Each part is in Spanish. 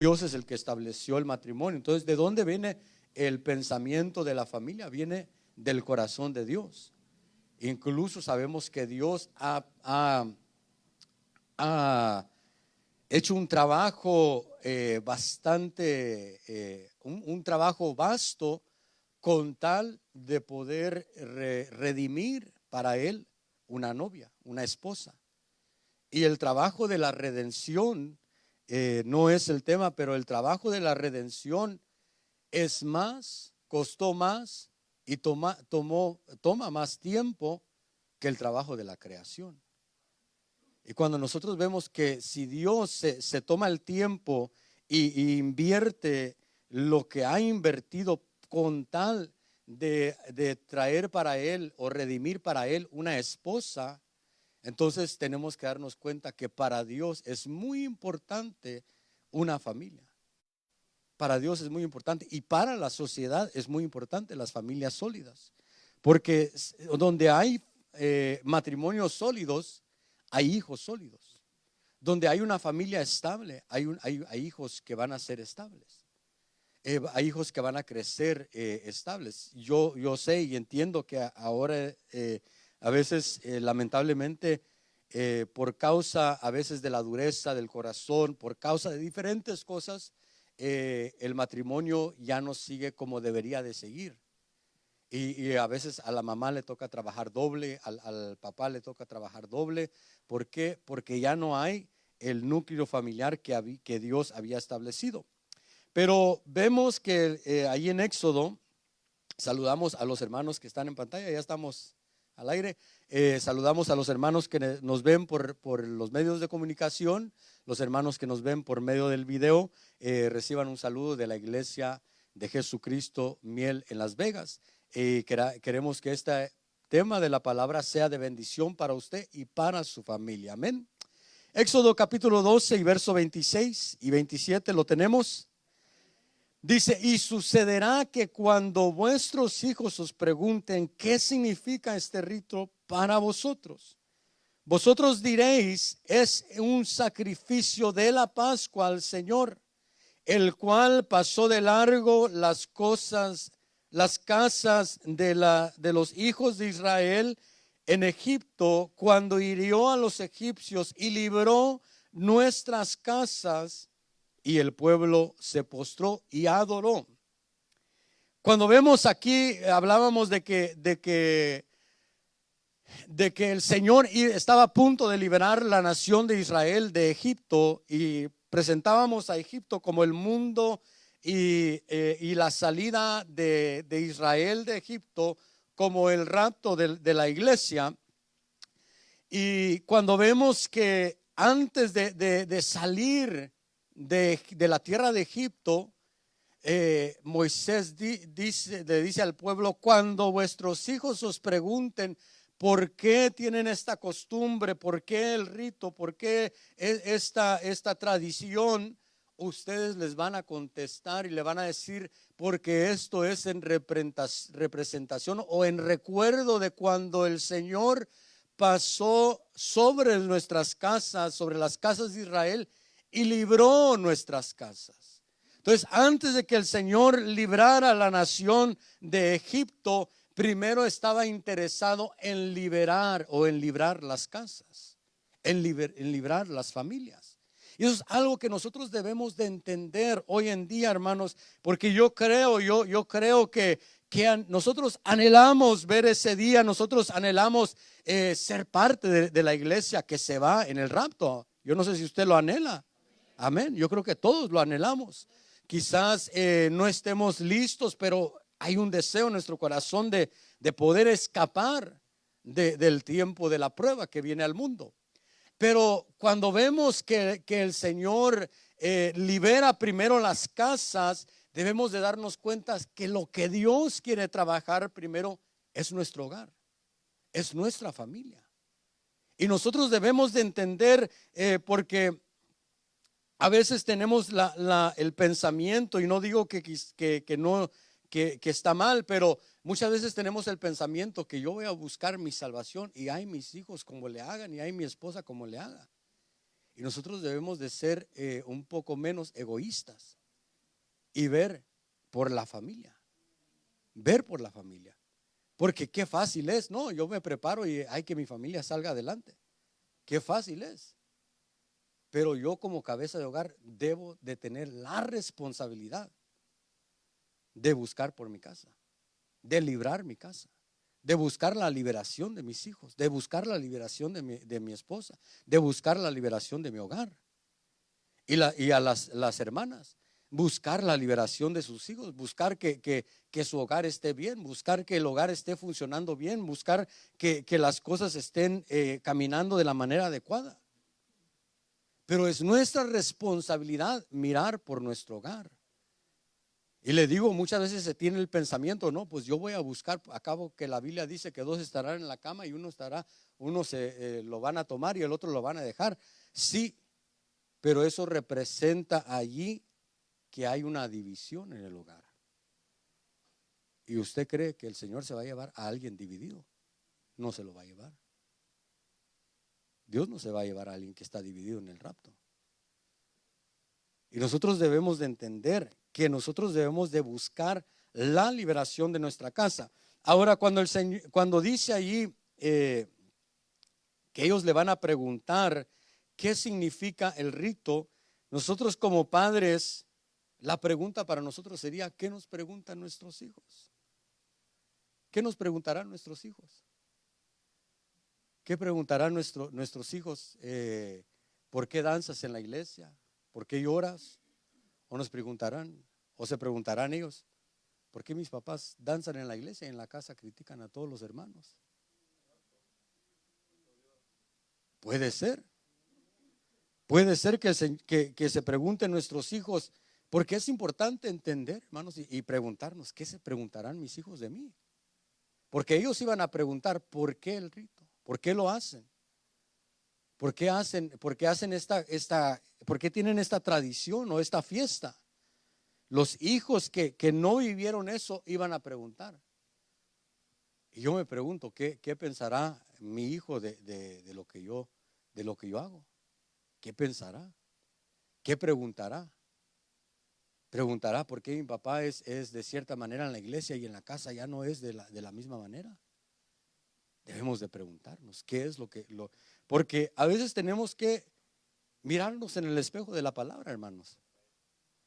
Dios es el que estableció el matrimonio. Entonces, ¿de dónde viene el pensamiento de la familia? Viene del corazón de Dios. Incluso sabemos que Dios ha hecho un trabajo un trabajo vasto con tal de poder redimir para Él una novia, una esposa. Y el trabajo de la redención no es el tema, pero el trabajo de la redención es más, costó más y toma más tiempo que el trabajo de la creación. Y cuando nosotros vemos que si Dios se toma el tiempo y invierte lo que ha invertido con tal de traer para Él o redimir para Él una esposa, entonces tenemos que darnos cuenta que para Dios es muy importante una familia. Para Dios es muy importante y para la sociedad es muy importante las familias sólidas. Porque donde hay matrimonios sólidos, hay hijos sólidos. Donde hay una familia estable, hay hijos que van a ser estables. Hay hijos que van a crecer estables. Yo sé y entiendo que ahora a veces lamentablemente por causa a veces de la dureza del corazón, por causa de diferentes cosas, el matrimonio ya no sigue como debería de seguir. Y a veces a la mamá le toca trabajar doble, al papá le toca trabajar doble. ¿Por qué? Porque ya no hay el núcleo familiar que Dios había establecido. Pero vemos que ahí en Éxodo, saludamos a los hermanos que están en pantalla, ya estamos al aire. Saludamos a los hermanos que nos ven por los medios de comunicación, los hermanos que nos ven por medio del video, reciban un saludo de la Iglesia de Jesucristo Miel en Las Vegas. Queremos que este tema de la palabra sea de bendición para usted y para su familia. Amén. Éxodo capítulo 12 y verso 26 y 27 lo tenemos. Dice: y sucederá que cuando vuestros hijos os pregunten qué significa este rito para vosotros, vosotros diréis: es un sacrificio de la Pascua al Señor, el cual pasó de largo las casas de los hijos de Israel en Egipto, cuando hirió a los egipcios y libró nuestras casas. Y el pueblo se postró y adoró. Cuando vemos aquí, hablábamos de que el Señor estaba a punto de liberar la nación de Israel de Egipto, y presentábamos a Egipto como el mundo y la salida de Israel de Egipto como el rapto de la iglesia. Y cuando vemos que antes de salir de la tierra de Egipto, Moisés le dice al pueblo: cuando vuestros hijos os pregunten por qué tienen esta costumbre, por qué el rito, por qué esta tradición, ustedes les van a contestar y le van a decir: porque esto es en representación o en recuerdo de cuando el Señor pasó sobre nuestras casas, sobre las casas de Israel, y libró nuestras casas. Entonces, antes de que el Señor librara a la nación de Egipto, primero estaba interesado en liberar o en librar las casas, en librar las familias. Y eso es algo que nosotros debemos de entender hoy en día, hermanos, porque yo creo que nosotros anhelamos ver ese día, nosotros anhelamos ser parte de la iglesia que se va en el rapto. Yo no sé si usted lo anhela. Amén. Yo creo que todos lo anhelamos. Quizás no estemos listos, pero hay un deseo en nuestro corazón de poder escapar del tiempo de la prueba que viene al mundo. Pero cuando vemos que el Señor libera primero las casas, debemos de darnos cuenta que lo que Dios quiere trabajar primero es nuestro hogar, es nuestra familia. Y nosotros debemos de entender, porque a veces tenemos el pensamiento, y no digo que está mal, pero muchas veces tenemos el pensamiento que yo voy a buscar mi salvación y hay mis hijos como le hagan y hay mi esposa como le haga. Y nosotros debemos de ser un poco menos egoístas y ver por la familia. Ver por la familia. Porque qué fácil es, no, yo me preparo y hay que mi familia salga adelante. Qué fácil es. Pero yo como cabeza de hogar debo de tener la responsabilidad de buscar por mi casa, de librar mi casa, de buscar la liberación de mis hijos, de buscar la liberación de mi esposa, de buscar la liberación de mi hogar. Y a las hermanas, buscar la liberación de sus hijos, buscar que su hogar esté bien, buscar que el hogar esté funcionando bien, buscar que las cosas estén caminando de la manera adecuada. Pero es nuestra responsabilidad mirar por nuestro hogar. Y le digo, muchas veces se tiene el pensamiento, no, pues yo voy a buscar, acabo que la Biblia dice que dos estarán en la cama y uno lo van a tomar y el otro lo van a dejar. Sí, pero eso representa allí que hay una división en el hogar. ¿Y usted cree que el Señor se va a llevar a alguien dividido? No se lo va a llevar. Dios no se va a llevar a alguien que está dividido en el rapto. Y nosotros debemos de entender que nosotros debemos de buscar la liberación de nuestra casa. Ahora, cuando dice allí que ellos le van a preguntar qué significa el rito, nosotros como padres, la pregunta para nosotros sería, ¿qué nos preguntan nuestros hijos? ¿Qué nos preguntarán nuestros hijos? ¿Qué preguntarán nuestros hijos? ¿Por qué danzas en la iglesia? ¿Por qué lloras? O nos preguntarán, o se preguntarán ellos, ¿por qué mis papás danzan en la iglesia y en la casa critican a todos los hermanos? Puede ser. Puede ser que se pregunten nuestros hijos, porque es importante entender, hermanos, y preguntarnos, ¿qué se preguntarán mis hijos de mí? Porque ellos iban a preguntar, ¿por qué el rito? ¿Por qué lo hacen? ¿Por qué hacen por qué tienen esta tradición o esta fiesta? Los hijos que no vivieron eso iban a preguntar. Y yo me pregunto, ¿qué pensará mi hijo de lo que yo hago? ¿Qué pensará? ¿Qué preguntará? Preguntará por qué mi papá es de cierta manera en la iglesia y en la casa ya no es de la misma manera. Debemos de preguntarnos qué es porque a veces tenemos que mirarnos en el espejo de la palabra, hermanos.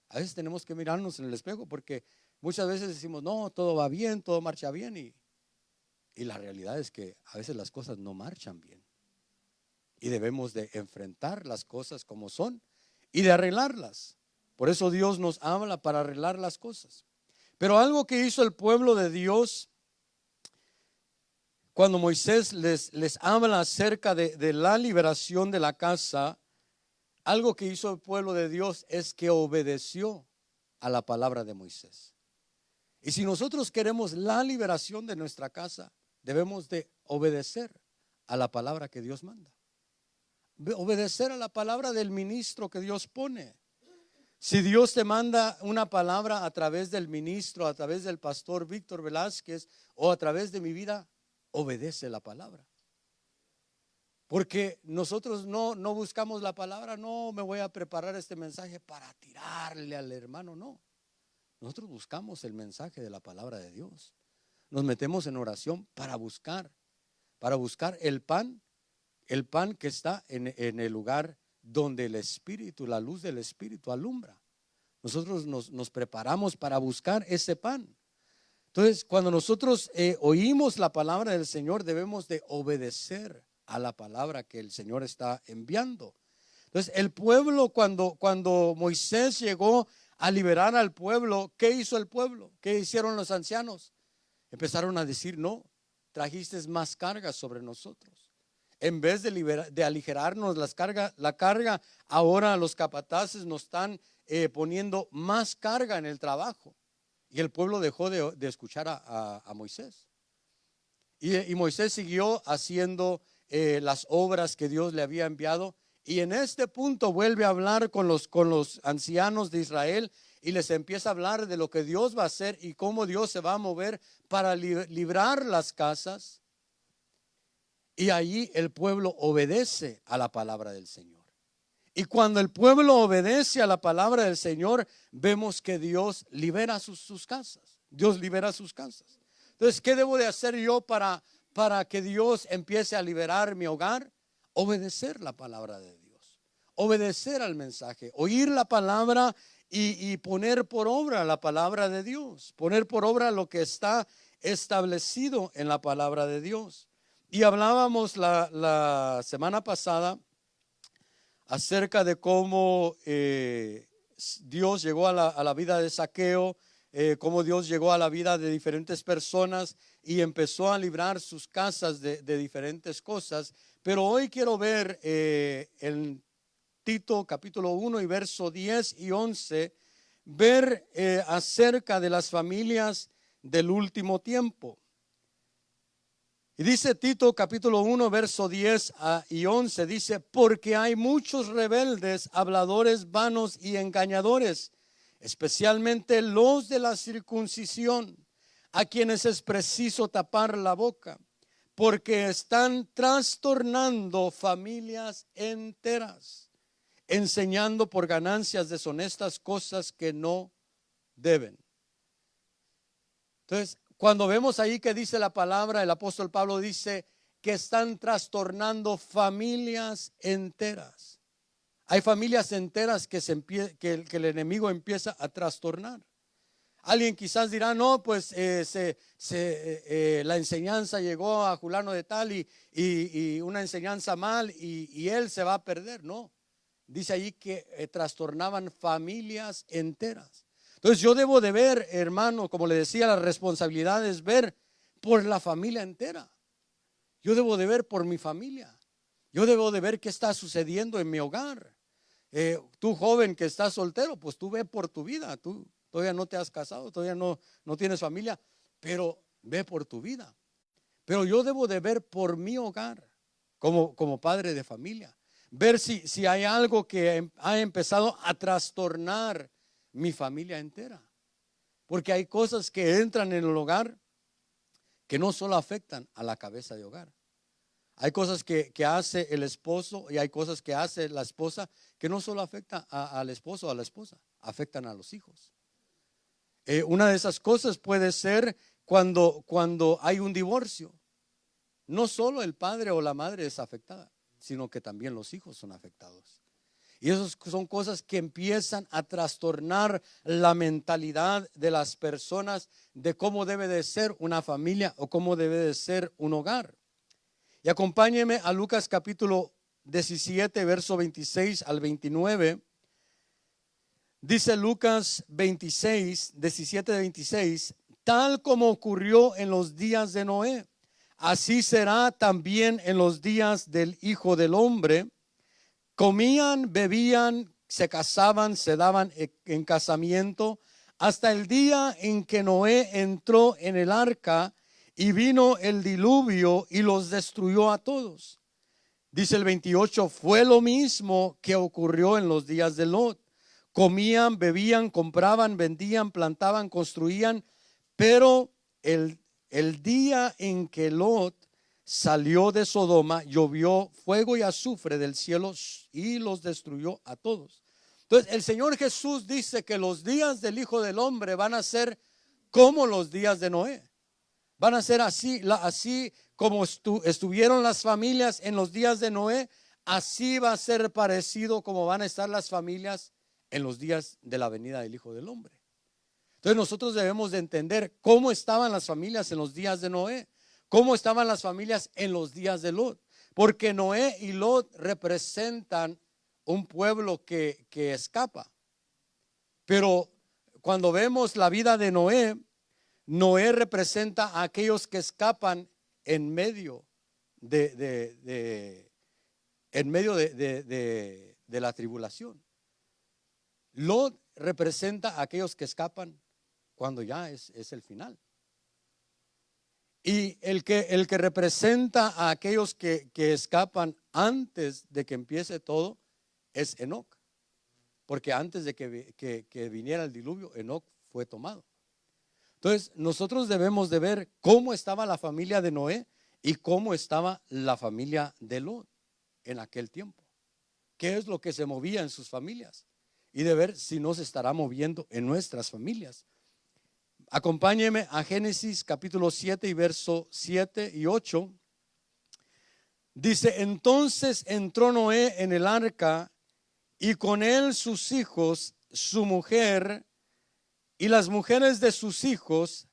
A veces tenemos que mirarnos en el espejo porque muchas veces decimos, no, todo va bien, todo marcha bien y la realidad es que a veces las cosas no marchan bien. Y debemos de enfrentar las cosas como son y de arreglarlas. Por eso Dios nos habla para arreglar las cosas. Pero algo que hizo el pueblo de Dios cuando Moisés les habla acerca de la liberación de la casa, algo que hizo el pueblo de Dios es que obedeció a la palabra de Moisés. Y si nosotros queremos la liberación de nuestra casa, debemos de obedecer a la palabra que Dios manda. Obedecer a la palabra del ministro que Dios pone. Si Dios te manda una palabra a través del ministro, a través del pastor Víctor Velázquez o a través de mi vida, obedece la palabra. Porque nosotros no buscamos la palabra, no me voy a preparar este mensaje para tirarle al hermano, no. Nosotros buscamos el mensaje de la palabra de Dios. Nos metemos en oración para buscar el pan que está en el lugar donde el Espíritu, la luz del Espíritu alumbra. Nosotros nos preparamos para buscar ese pan. Entonces, cuando nosotros oímos la palabra del Señor, debemos de obedecer a la palabra que el Señor está enviando. Entonces, el pueblo, cuando Moisés llegó a liberar al pueblo, ¿qué hizo el pueblo? ¿Qué hicieron los ancianos? Empezaron a decir, no, trajiste más cargas sobre nosotros. En vez de aligerarnos la carga, ahora los capataces nos están poniendo más carga en el trabajo. Y el pueblo dejó de escuchar a Moisés. Y Moisés siguió haciendo las obras que Dios le había enviado. Y en este punto vuelve a hablar con los ancianos de Israel y les empieza a hablar de lo que Dios va a hacer y cómo Dios se va a mover para librar las casas. Y allí el pueblo obedece a la palabra del Señor. Y cuando el pueblo obedece a la palabra del Señor, vemos que Dios libera sus casas. Dios libera sus casas. Entonces, ¿qué debo de hacer yo para que Dios empiece a liberar mi hogar? Obedecer la palabra de Dios. Obedecer al mensaje. Oír la palabra y poner por obra la palabra de Dios. Poner por obra lo que está establecido en la palabra de Dios. Y hablábamos la semana pasada acerca de cómo Dios llegó a la vida de Zaqueo, cómo Dios llegó a la vida de diferentes personas y empezó a librar sus casas de diferentes cosas. Pero hoy quiero ver en Tito capítulo 1 y verso 10 y 11, ver acerca de las familias del último tiempo. Y dice Tito capítulo 1 verso 10 y 11, dice: porque hay muchos rebeldes, habladores vanos y engañadores, especialmente los de la circuncisión, a quienes es preciso tapar la boca, porque están trastornando familias enteras, enseñando por ganancias deshonestas cosas que no deben. Entonces, cuando vemos ahí que dice la palabra, el apóstol Pablo dice que están trastornando familias enteras. Hay familias enteras que el enemigo empieza a trastornar. Alguien quizás dirá: no, pues la enseñanza llegó a fulano de tal y una enseñanza mal y él se va a perder. No, dice allí que trastornaban familias enteras. Entonces yo debo de ver, hermano, como le decía, la responsabilidad es ver por la familia entera. Yo debo de ver por mi familia. Yo debo de ver qué está sucediendo en mi hogar. Tú joven que estás soltero, pues tú ve por tu vida. Tú todavía no te has casado, todavía no tienes familia, pero ve por tu vida. Pero yo debo de ver por mi hogar como padre de familia. Ver si hay algo que ha empezado a trastornar mi familia entera. Porque hay cosas que entran en el hogar que no solo afectan a la cabeza de hogar. Hay cosas que hace el esposo y hay cosas que hace la esposa que no solo afectan al esposo o a la esposa, afectan a los hijos. Una de esas cosas puede ser cuando hay un divorcio. No solo el padre o la madre es afectada, sino que también los hijos son afectados. Y esas son cosas que empiezan a trastornar la mentalidad de las personas de cómo debe de ser una familia o cómo debe de ser un hogar. Y acompáñeme a Lucas capítulo 17, verso 26 al 29. Dice Lucas 26, 17 26: tal como ocurrió en los días de Noé, así será también en los días del Hijo del Hombre. Comían, bebían, se casaban, se daban en casamiento, hasta el día en que Noé entró en el arca y vino el diluvio y los destruyó a todos. Dice el 28: fue lo mismo que ocurrió en los días de Lot. Comían, bebían, compraban, vendían, plantaban, construían, pero el día en que Lot salió de Sodoma, llovió fuego y azufre del cielo y los destruyó a todos. Entonces el Señor Jesús dice que los días del Hijo del Hombre van a ser como los días de Noé. Van a ser así como estuvieron las familias en los días de Noé. Así va a ser parecido como van a estar las familias en los días de la venida del Hijo del Hombre. Entonces nosotros debemos de entender cómo estaban las familias en los días de Noé, cómo estaban las familias en los días de Lot. Porque Noé y Lot representan un pueblo que escapa. Pero cuando vemos la vida de Noé, Noé representa a aquellos que escapan en medio de la tribulación. Lot representa a aquellos que escapan cuando ya es el final. Y el que representa a aquellos que escapan antes de que empiece todo es Enoc. Porque antes de que viniera el diluvio, Enoc fue tomado. Entonces nosotros debemos de ver cómo estaba la familia de Noé y cómo estaba la familia de Lot en aquel tiempo. qué es lo que se movía en sus familias y de ver si no se estará moviendo en nuestras familias. Acompáñeme a Génesis capítulo 7 y verso 7 y 8. Dice: entonces entró Noé en el arca, y con él sus hijos, su mujer y las mujeres de sus hijos,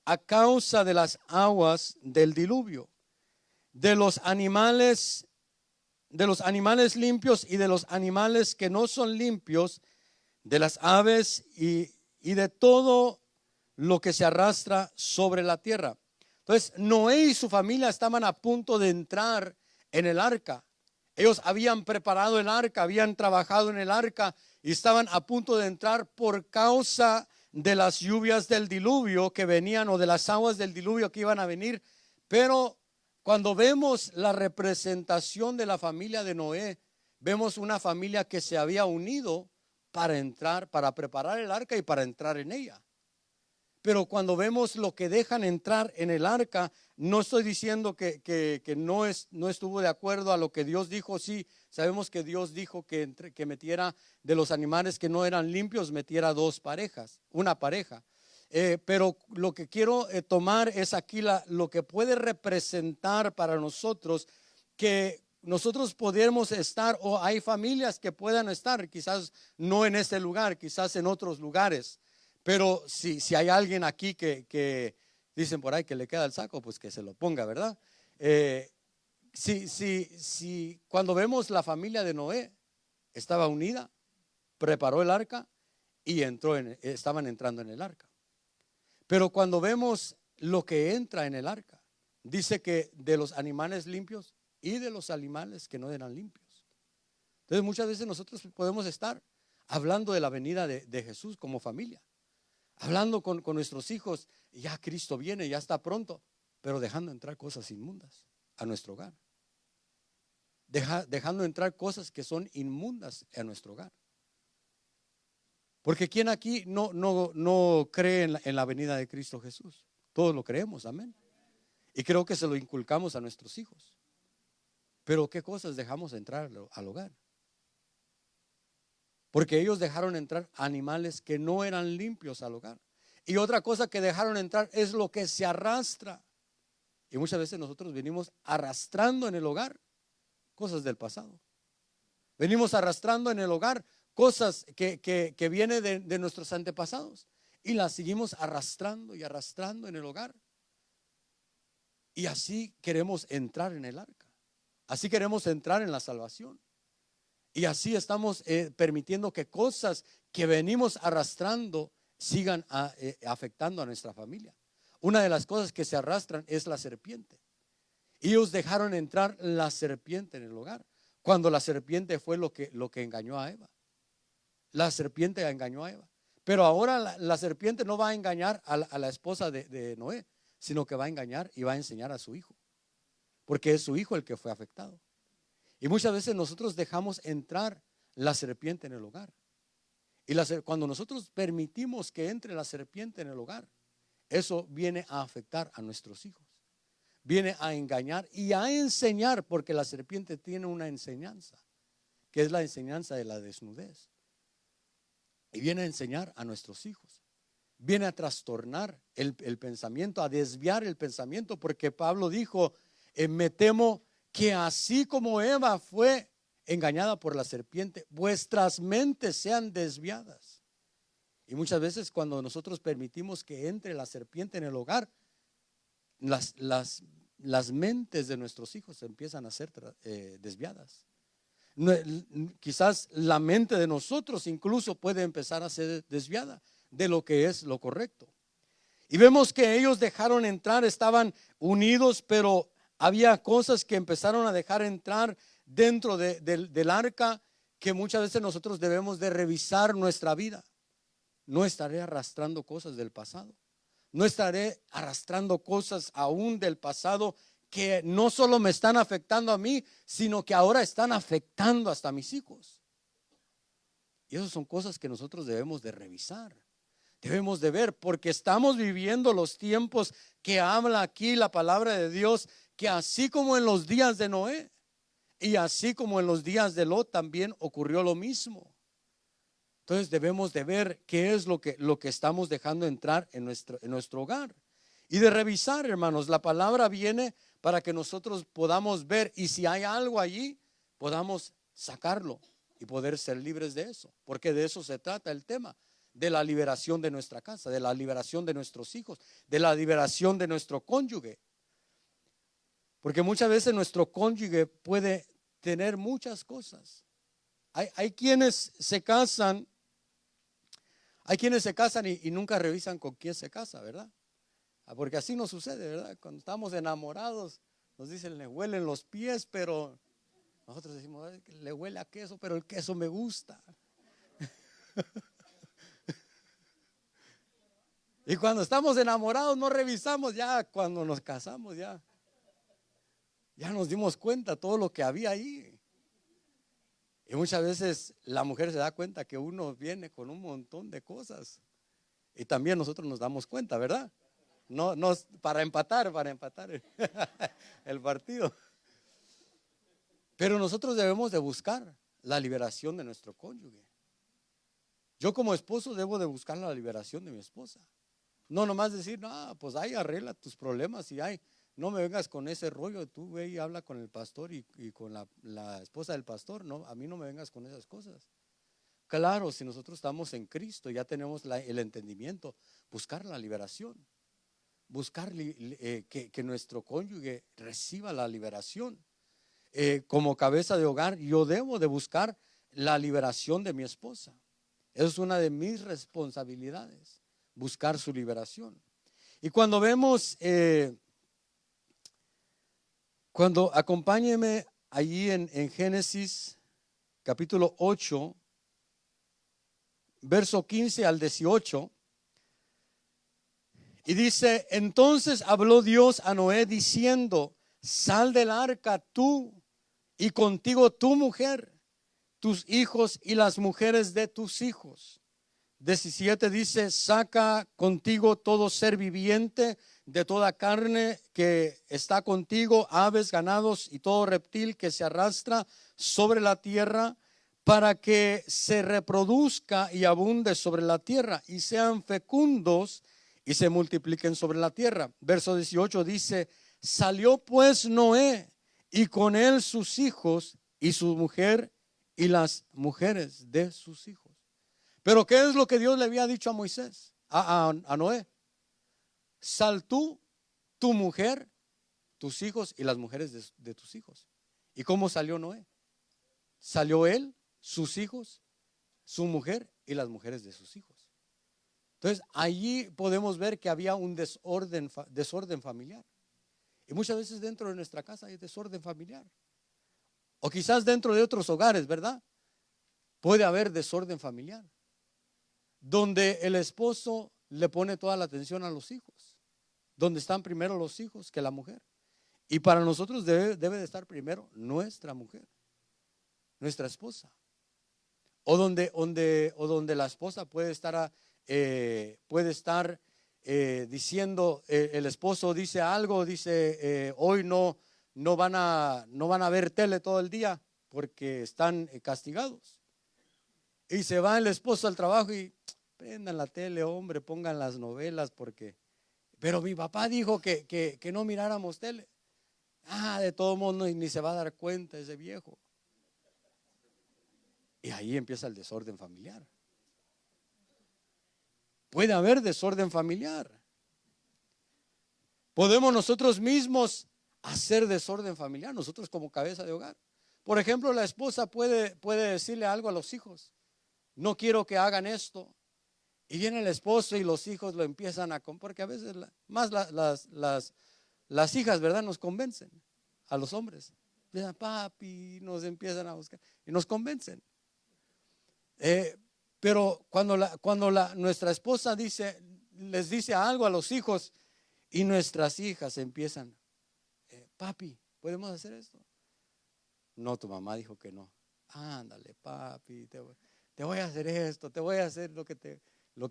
a causa de las aguas del diluvio, de los animales limpios y de los animales que no son limpios, de las aves y de todo lo que se arrastra sobre la tierra. Entonces Noé y su familia estaban a punto de entrar en el arca. Ellos habían preparado el arca, habían trabajado en el arca y estaban a punto de entrar por causa de las lluvias del diluvio que venían, o de las aguas del diluvio que iban a venir. Pero cuando vemos la representación de la familia de Noé, vemos una familia que se había unido para entrar, para preparar el arca y para entrar en ella. Pero cuando vemos lo que dejan entrar en el arca, no estoy diciendo que no estuvo de acuerdo a lo que Dios dijo. Sí, sabemos que Dios dijo que metiera de los animales que no eran limpios, metiera una pareja. Pero lo que quiero tomar es aquí lo que puede representar para nosotros, que nosotros podemos estar, o hay familias que puedan estar, quizás no en este lugar, quizás en otros lugares. Pero si hay alguien aquí que dicen por ahí que le queda el saco, pues que se lo ponga, ¿verdad? Si cuando vemos la familia de Noé, estaba unida, preparó el arca y estaban entrando en el arca. Pero cuando vemos lo que entra en el arca, dice que de los animales limpios y de los animales que no eran limpios. Entonces muchas veces nosotros podemos estar hablando de la venida de Jesús como familia, hablando con nuestros hijos, ya Cristo viene, ya está pronto, pero dejando entrar cosas inmundas a nuestro hogar, dejando entrar cosas que son inmundas a nuestro hogar. Porque ¿quién aquí no cree en la venida de Cristo Jesús? Todos lo creemos, amén. Y creo que se lo inculcamos a nuestros hijos. Pero ¿qué cosas dejamos entrar al hogar? Porque ellos dejaron entrar animales que no eran limpios al hogar. Y otra cosa que dejaron entrar es lo que se arrastra. Y muchas veces nosotros venimos arrastrando en el hogar cosas del pasado. Venimos arrastrando en el hogar cosas que vienen de nuestros antepasados, y las seguimos arrastrando y arrastrando en el hogar. Y así queremos entrar en el arca. Así queremos entrar en la salvación. Y así estamos permitiendo que cosas que venimos arrastrando sigan afectando a nuestra familia. Una de las cosas que se arrastran es la serpiente. Ellos dejaron entrar la serpiente en el hogar, cuando la serpiente fue lo que engañó a Eva. La serpiente engañó a Eva. Pero ahora la serpiente no va a engañar a la esposa de Noé, sino que va a engañar y va a enseñar a su hijo, porque es su hijo el que fue afectado. Y muchas veces nosotros dejamos entrar la serpiente en el hogar. Y cuando nosotros permitimos que entre la serpiente en el hogar, eso viene a afectar a nuestros hijos. Viene a engañar y a enseñar, porque la serpiente tiene una enseñanza, que es la enseñanza de la desnudez. Y viene a enseñar a nuestros hijos. Viene a trastornar el pensamiento, a desviar el pensamiento, porque Pablo dijo, me temo que así como Eva fue engañada por la serpiente, vuestras mentes sean desviadas. Y muchas veces cuando nosotros permitimos que entre la serpiente en el hogar, las mentes de nuestros hijos empiezan a ser desviadas. Quizás la mente de nosotros incluso puede empezar a ser desviada de lo que es lo correcto. Y vemos que ellos dejaron entrar, estaban unidos, pero había cosas que empezaron a dejar entrar dentro del arca, que muchas veces nosotros debemos de revisar nuestra vida. No estaré arrastrando cosas del pasado. No estaré arrastrando cosas aún del pasado que no solo me están afectando a mí, sino que ahora están afectando hasta a mis hijos. Y esas son cosas que nosotros debemos de revisar. Debemos de ver, porque estamos viviendo los tiempos que habla aquí la palabra de Dios, que así como en los días de Noé, Y así como en los días de Lot también ocurrió lo mismo. Entonces debemos de ver qué es lo que estamos dejando entrar en nuestro hogar. Y de revisar, hermanos, la palabra viene para que nosotros podamos ver, y si hay algo allí, podamos sacarlo y poder ser libres de eso. Porque de eso se trata el tema, de la liberación de nuestra casa, de la liberación de nuestros hijos, de la liberación de nuestro cónyuge. Porque muchas veces nuestro cónyuge puede tener muchas cosas. Hay quienes se casan. Hay quienes se casan y nunca revisan con quién se casa, ¿verdad? Porque así nos sucede, ¿verdad? Cuando estamos enamorados, nos dicen, le huelen los pies, pero nosotros decimos, le huele a queso, pero el queso me gusta. Y cuando estamos enamorados no revisamos, ya cuando nos casamos ya nos dimos cuenta todo lo que había ahí. Y muchas veces la mujer se da cuenta que uno viene con un montón de cosas. Y también nosotros nos damos cuenta, ¿verdad? No, para empatar el partido. Pero nosotros debemos de buscar la liberación de nuestro cónyuge. Yo como esposo debo de buscar la liberación de mi esposa. No nomás decir, no, pues ahí arregla tus problemas y no me vengas con ese rollo. Tú ve y habla con el pastor y con la esposa del pastor. No, a mí no me vengas con esas cosas. Claro, si nosotros estamos en Cristo, ya tenemos el entendimiento, buscar la liberación. Buscar que nuestro cónyuge reciba la liberación. Como cabeza de hogar, yo debo de buscar la liberación de mi esposa. Eso es una de mis responsabilidades, buscar su liberación. Y cuando vemos, cuando acompáñeme allí en Génesis capítulo 8, verso 15 al 18. Y dice, entonces habló Dios a Noé diciendo, sal del arca tú y contigo tu mujer, tus hijos y las mujeres de tus hijos. 17 dice, saca contigo todo ser viviente de toda carne que está contigo, aves, ganados y todo reptil que se arrastra sobre la tierra, para que se reproduzca y abunde sobre la tierra y sean fecundos y se multipliquen sobre la tierra. Verso 18 dice, salió pues Noé y con él sus hijos y su mujer y las mujeres de sus hijos. Pero ¿qué es lo que Dios le había dicho a Moisés, a Noé? Sal tú, tu mujer, tus hijos y las mujeres de tus hijos. ¿Y cómo salió Noé? Salió él, sus hijos, su mujer y las mujeres de sus hijos. Entonces allí podemos ver que había un desorden familiar. Y muchas veces dentro de nuestra casa hay desorden familiar. O quizás dentro de otros hogares, ¿verdad? Puede haber desorden familiar, donde el esposo le pone toda la atención a los hijos, donde están primero los hijos que la mujer. Y para nosotros debe de estar primero nuestra mujer, nuestra esposa. O donde la esposa puede estar diciendo, el esposo dice algo, dice, hoy no van a ver tele todo el día porque están castigados. Y se va el esposo al trabajo y prendan la tele, hombre, pongan las novelas pero mi papá dijo que no miráramos tele. De todo modo ni se va a dar cuenta ese viejo. Y ahí empieza el desorden familiar. Puede haber desorden familiar. Podemos nosotros mismos hacer desorden familiar, nosotros como cabeza de hogar. Por ejemplo, la esposa puede decirle algo a los hijos. No quiero que hagan esto. Y viene el esposo y los hijos lo empiezan porque a veces más las hijas, ¿verdad? Nos convencen a los hombres. Empiezan, papi, nos empiezan a buscar y nos convencen. Pero cuando nuestra esposa les dice algo a los hijos y nuestras hijas empiezan, papi, ¿podemos hacer esto? No, tu mamá dijo que no. Ándale, papi, te voy a hacer esto, te voy a hacer lo que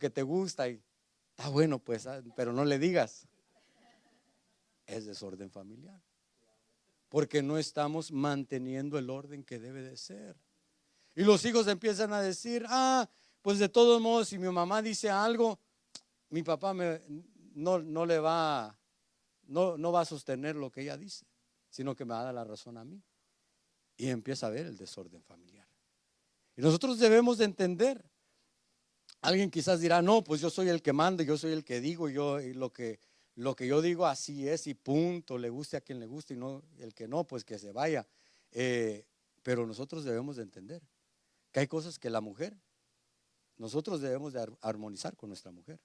te gusta y está bueno pues, pero no le digas. Es desorden familiar. porque no estamos manteniendo el orden que debe de ser. Y los hijos empiezan a decir, pues de todos modos, si mi mamá dice algo, mi papá no le va, no va a sostener lo que ella dice, sino que me va a dar la razón a mí. Y empieza a haber el desorden familiar. Y nosotros debemos de entender. Alguien quizás dirá, no, pues yo soy el que manda, yo soy el que digo, y lo que yo digo así es y punto, le guste a quien le guste y no, el que no, pues que se vaya. Pero nosotros debemos de entender que hay cosas que la mujer, nosotros debemos de armonizar con nuestra mujer.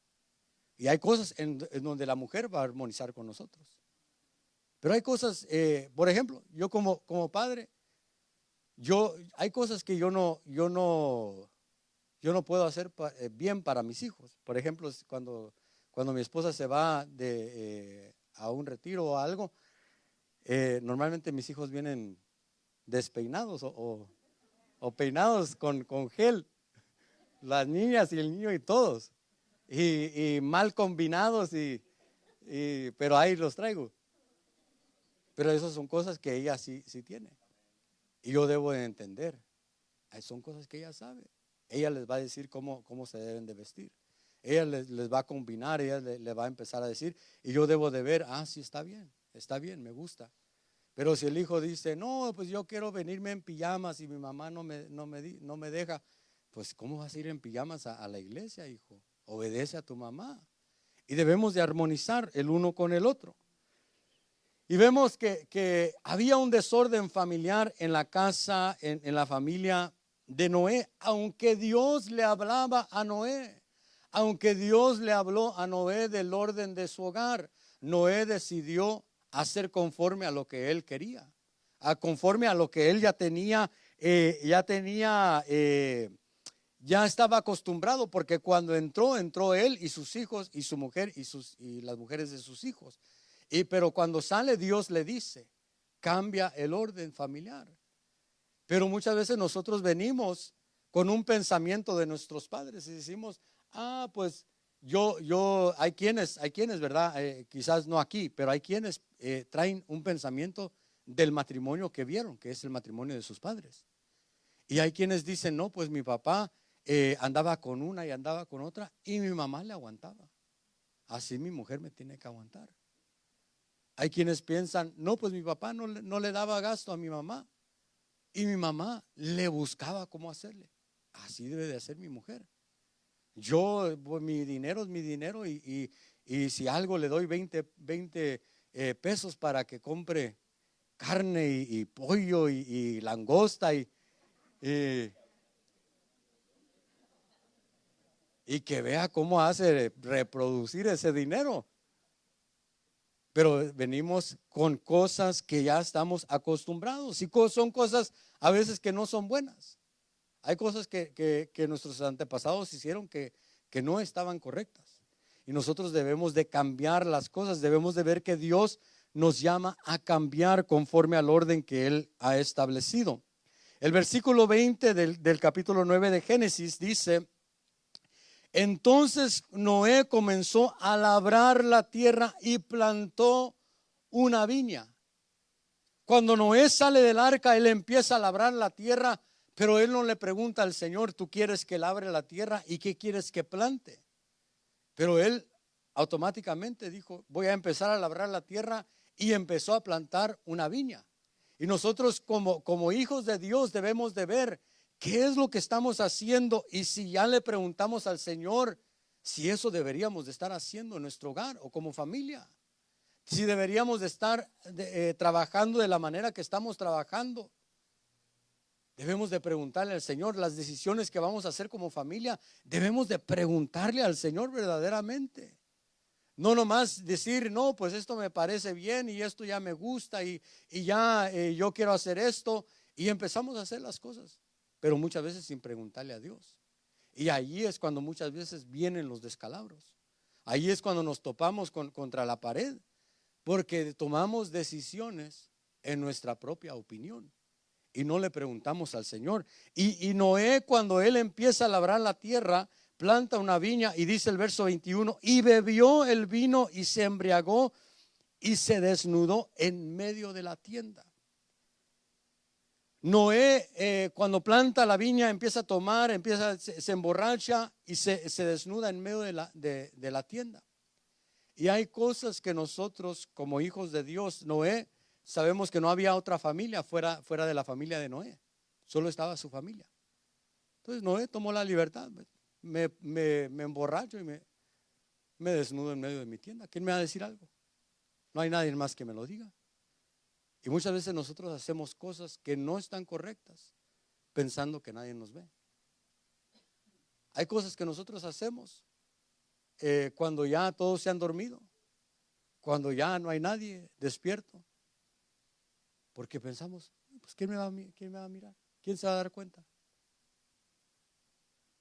Y hay cosas en donde la mujer va a armonizar con nosotros. Pero hay cosas, por ejemplo, yo como padre, hay cosas que yo no puedo hacer bien para mis hijos. Por ejemplo, cuando mi esposa se va a un retiro o algo, normalmente mis hijos vienen despeinados o peinados con gel, las niñas y el niño y todos, y mal combinados, pero ahí los traigo. Pero esas son cosas que ella sí tiene, y yo debo de entender. Son cosas que ella sabe. Ella les va a decir cómo se deben de vestir. Ella les va a combinar, ella le va a empezar a decir, y yo debo de ver, sí, está bien, me gusta. Pero si el hijo dice, no, pues yo quiero venirme en pijamas y mi mamá no me deja, pues ¿cómo vas a ir en pijamas a la iglesia, hijo? Obedece a tu mamá. Y debemos de armonizar el uno con el otro. Y vemos que había un desorden familiar en la casa, en la familia de Noé, aunque Dios le hablaba a Noé, aunque Dios le habló a Noé del orden de su hogar, Noé decidió hacer conforme a lo que él quería, conforme a lo que él ya estaba acostumbrado, porque cuando entró él y sus hijos y su mujer y las mujeres de sus hijos. Pero cuando sale, Dios le dice, cambia el orden familiar. Pero muchas veces nosotros venimos con un pensamiento de nuestros padres y decimos, pues hay quienes, ¿verdad? Quizás no aquí, pero hay quienes traen un pensamiento del matrimonio que vieron, que es el matrimonio de sus padres. Y hay quienes dicen, no, pues mi papá andaba con una y andaba con otra y mi mamá le aguantaba. Así mi mujer me tiene que aguantar. Hay quienes piensan, no, pues mi papá no le daba gasto a mi mamá y mi mamá le buscaba cómo hacerle. Así debe de hacer mi mujer. Pues, mi dinero es mi dinero y si algo le doy 20 pesos para que compre carne y pollo y langosta y que vea cómo hace reproducir ese dinero. Pero venimos con cosas que ya estamos acostumbrados y son cosas a veces que no son buenas. Hay cosas que nuestros antepasados hicieron que no estaban correctas. Y nosotros debemos de cambiar las cosas, debemos de ver que Dios nos llama a cambiar conforme al orden que Él ha establecido. El versículo 20 del capítulo 9 de Génesis dice: entonces Noé comenzó a labrar la tierra y plantó una viña. Cuando Noé sale del arca, él empieza a labrar la tierra, pero él no le pregunta al Señor, ¿tú quieres que labre la tierra y qué quieres que plante? Pero él automáticamente dijo, voy a empezar a labrar la tierra, y empezó a plantar una viña. Y nosotros como hijos de Dios debemos de ver ¿qué es lo que estamos haciendo? Y si ya le preguntamos al Señor si eso deberíamos de estar haciendo en nuestro hogar o como familia, si deberíamos de estar trabajando de la manera que estamos trabajando. Debemos de preguntarle al Señor las decisiones que vamos a hacer como familia. Debemos de preguntarle al Señor verdaderamente. No nomás decir, no, pues esto me parece bien y esto ya me gusta y ya yo quiero hacer esto, y empezamos a hacer las cosas, pero muchas veces sin preguntarle a Dios. Y ahí es cuando muchas veces vienen los descalabros. Ahí es cuando nos topamos contra la pared, porque tomamos decisiones en nuestra propia opinión y no le preguntamos al Señor. Y Noé, cuando él empieza a labrar la tierra, planta una viña, y dice el verso 21, y bebió el vino y se embriagó y se desnudó en medio de la tienda. Noé, cuando planta la viña, empieza a tomar, se emborracha y se desnuda en medio de la tienda. Y hay cosas que nosotros, como hijos de Dios, Noé, sabemos que no había otra familia fuera de la familia de Noé, solo estaba su familia. Entonces Noé tomó la libertad, me emborracho y me desnudo en medio de mi tienda. ¿Quién me va a decir algo? No hay nadie más que me lo diga. Y muchas veces nosotros hacemos cosas que no están correctas, pensando que nadie nos ve. Hay cosas que nosotros hacemos cuando ya todos se han dormido, cuando ya no hay nadie despierto, porque pensamos, pues ¿quién me va a mirar? ¿Quién se va a dar cuenta?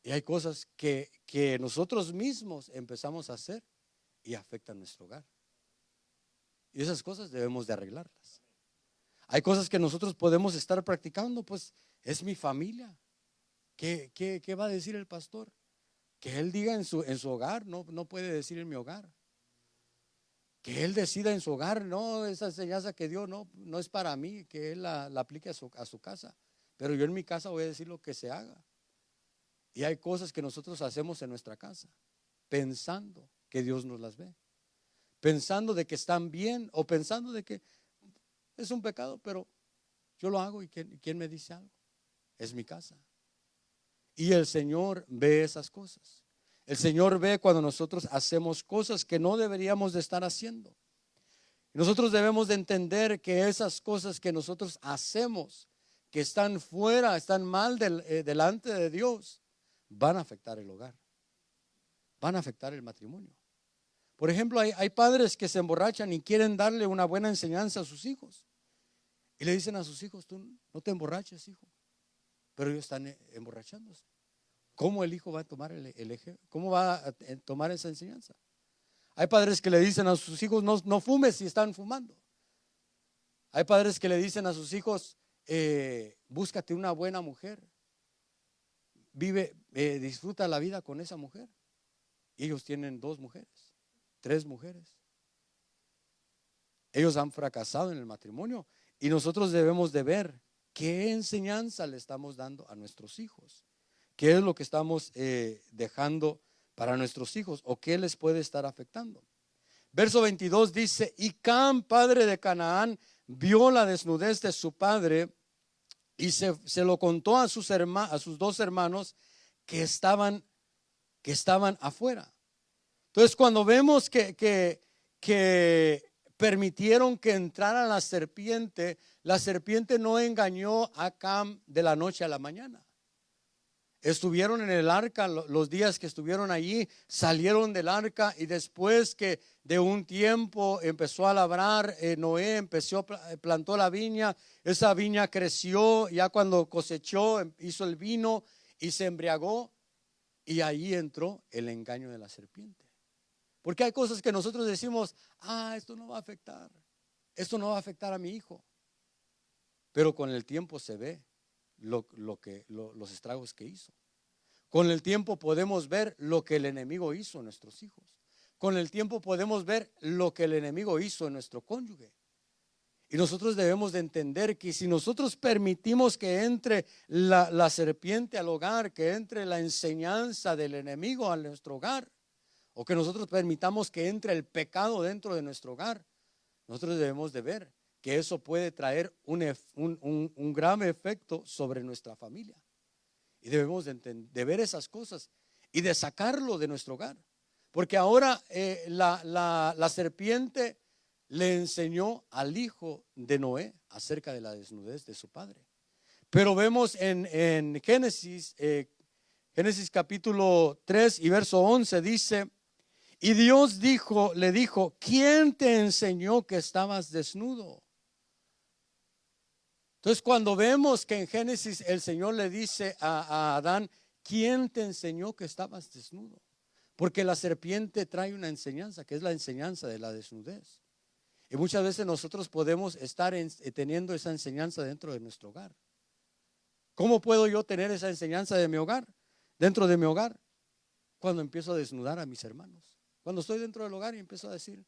Y hay cosas que nosotros mismos empezamos a hacer y afectan nuestro hogar. Y esas cosas debemos de arreglarlas. Hay cosas que nosotros podemos estar practicando, pues es mi familia. ¿Qué va a decir el pastor? Que él diga en su hogar, no puede decir en mi hogar. Que él decida en su hogar, no, esa enseñanza que dio no es para mí, que él la aplique a su casa. Pero yo en mi casa voy a decir lo que se haga. Y hay cosas que nosotros hacemos en nuestra casa, pensando que Dios nos las ve, pensando de que están bien o pensando de que es un pecado, pero yo lo hago y ¿quién me dice algo? Es mi casa. Y el Señor ve esas cosas. El Señor ve cuando nosotros hacemos cosas que no deberíamos de estar haciendo. Nosotros debemos de entender que esas cosas que nosotros hacemos, que están fuera, están mal delante de Dios, van a afectar el hogar, van a afectar el matrimonio. Por ejemplo, hay padres que se emborrachan y quieren darle una buena enseñanza a sus hijos. Y le dicen a sus hijos, tú no te emborraches, hijo. Pero ellos están emborrachándose. ¿Cómo el hijo va a tomar el eje? ¿Cómo va a tomar esa enseñanza? Hay padres que le dicen a sus hijos, no fumes si están fumando. Hay padres que le dicen a sus hijos, búscate una buena mujer. Vive, disfruta la vida con esa mujer. Y ellos tienen 2 mujeres, 3 mujeres. Ellos han fracasado en el matrimonio y nosotros debemos de ver qué enseñanza le estamos dando a nuestros hijos, qué es lo que estamos dejando para nuestros hijos o qué les puede estar afectando. Verso 22 dice, y Cam, padre de Canaán, vio la desnudez de su padre y se lo contó a sus 2 hermanos que estaban afuera. Entonces cuando vemos que permitieron que entrara la serpiente no engañó a Cam de la noche a la mañana. Estuvieron en el arca los días que estuvieron allí, salieron del arca y después que de un tiempo empezó a labrar, Noé plantó la viña, esa viña creció, ya cuando cosechó hizo el vino y se embriagó y ahí entró el engaño de la serpiente. Porque hay cosas que nosotros decimos, esto no va a afectar, esto no va a afectar a mi hijo. Pero con el tiempo se ve los estragos que hizo. Con el tiempo podemos ver lo que el enemigo hizo en nuestros hijos. Con el tiempo podemos ver lo que el enemigo hizo en nuestro cónyuge. Y nosotros debemos de entender que si nosotros permitimos que entre la serpiente al hogar, que entre la enseñanza del enemigo a nuestro hogar, o que nosotros permitamos que entre el pecado dentro de nuestro hogar, nosotros debemos de ver que eso puede traer un grave efecto sobre nuestra familia. Y debemos de ver esas cosas y de sacarlo de nuestro hogar. Porque ahora la serpiente le enseñó al hijo de Noé acerca de la desnudez de su padre. Pero vemos en Génesis capítulo 3 y verso 11 dice, y Dios le dijo, ¿quién te enseñó que estabas desnudo? Entonces cuando vemos que en Génesis el Señor le dice a Adán, ¿quién te enseñó que estabas desnudo? Porque la serpiente trae una enseñanza, que es la enseñanza de la desnudez. Y muchas veces nosotros podemos estar teniendo esa enseñanza dentro de nuestro hogar. ¿Cómo puedo yo tener esa enseñanza de mi hogar? Dentro de mi hogar, cuando empiezo a desnudar a mis hermanos. Cuando estoy dentro del hogar y empiezo a decir,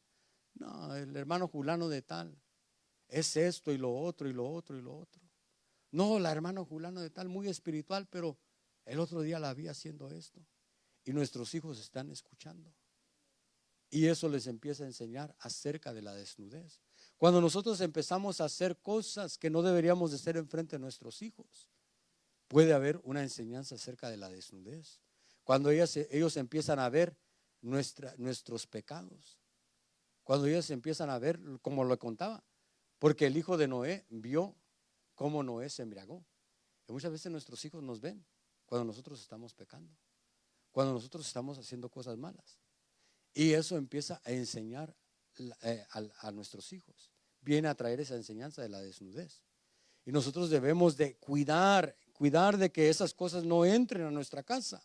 no, el hermano fulano de tal es esto y lo otro y lo otro y lo otro. No, la hermana Julano de tal, muy espiritual, pero el otro día la vi haciendo esto. Y nuestros hijos están escuchando. Y eso les empieza a enseñar acerca de la desnudez. Cuando nosotros empezamos a hacer cosas que no deberíamos de hacer enfrente de nuestros hijos, puede haber una enseñanza acerca de la desnudez. Cuando ellos empiezan a ver nuestros pecados. Cuando ellos empiezan a ver, como lo contaba, porque el hijo de Noé vio cómo Noé se embriagó. Y muchas veces nuestros hijos nos ven cuando nosotros estamos pecando, cuando nosotros estamos haciendo cosas malas. Y eso empieza a enseñar a nuestros hijos. Viene a traer esa enseñanza de la desnudez. Y nosotros debemos de cuidar de que esas cosas no entren a nuestra casa.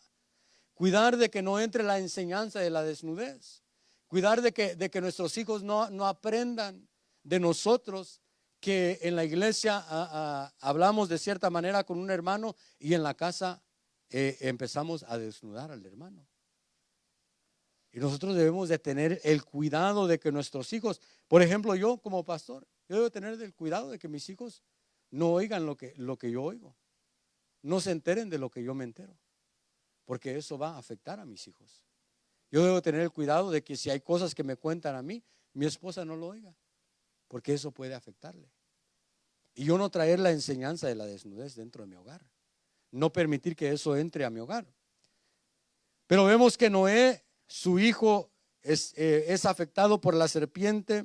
Cuidar de que no entre la enseñanza de la desnudez. Cuidar de que nuestros hijos no aprendan de nosotros que en la iglesia hablamos de cierta manera con un hermano y en la casa empezamos a desnudar al hermano. Y nosotros debemos de tener el cuidado de que nuestros hijos, por ejemplo, yo como pastor, yo debo tener el cuidado de que mis hijos no oigan lo que yo oigo, no se enteren de lo que yo me entero, porque eso va a afectar a mis hijos. Yo debo tener el cuidado de que si hay cosas que me cuentan a mí, mi esposa no lo oiga, porque eso puede afectarle. Y yo no traer la enseñanza de la desnudez dentro de mi hogar, no permitir que eso entre a mi hogar. Pero vemos que Noé, su hijo, es afectado por la serpiente,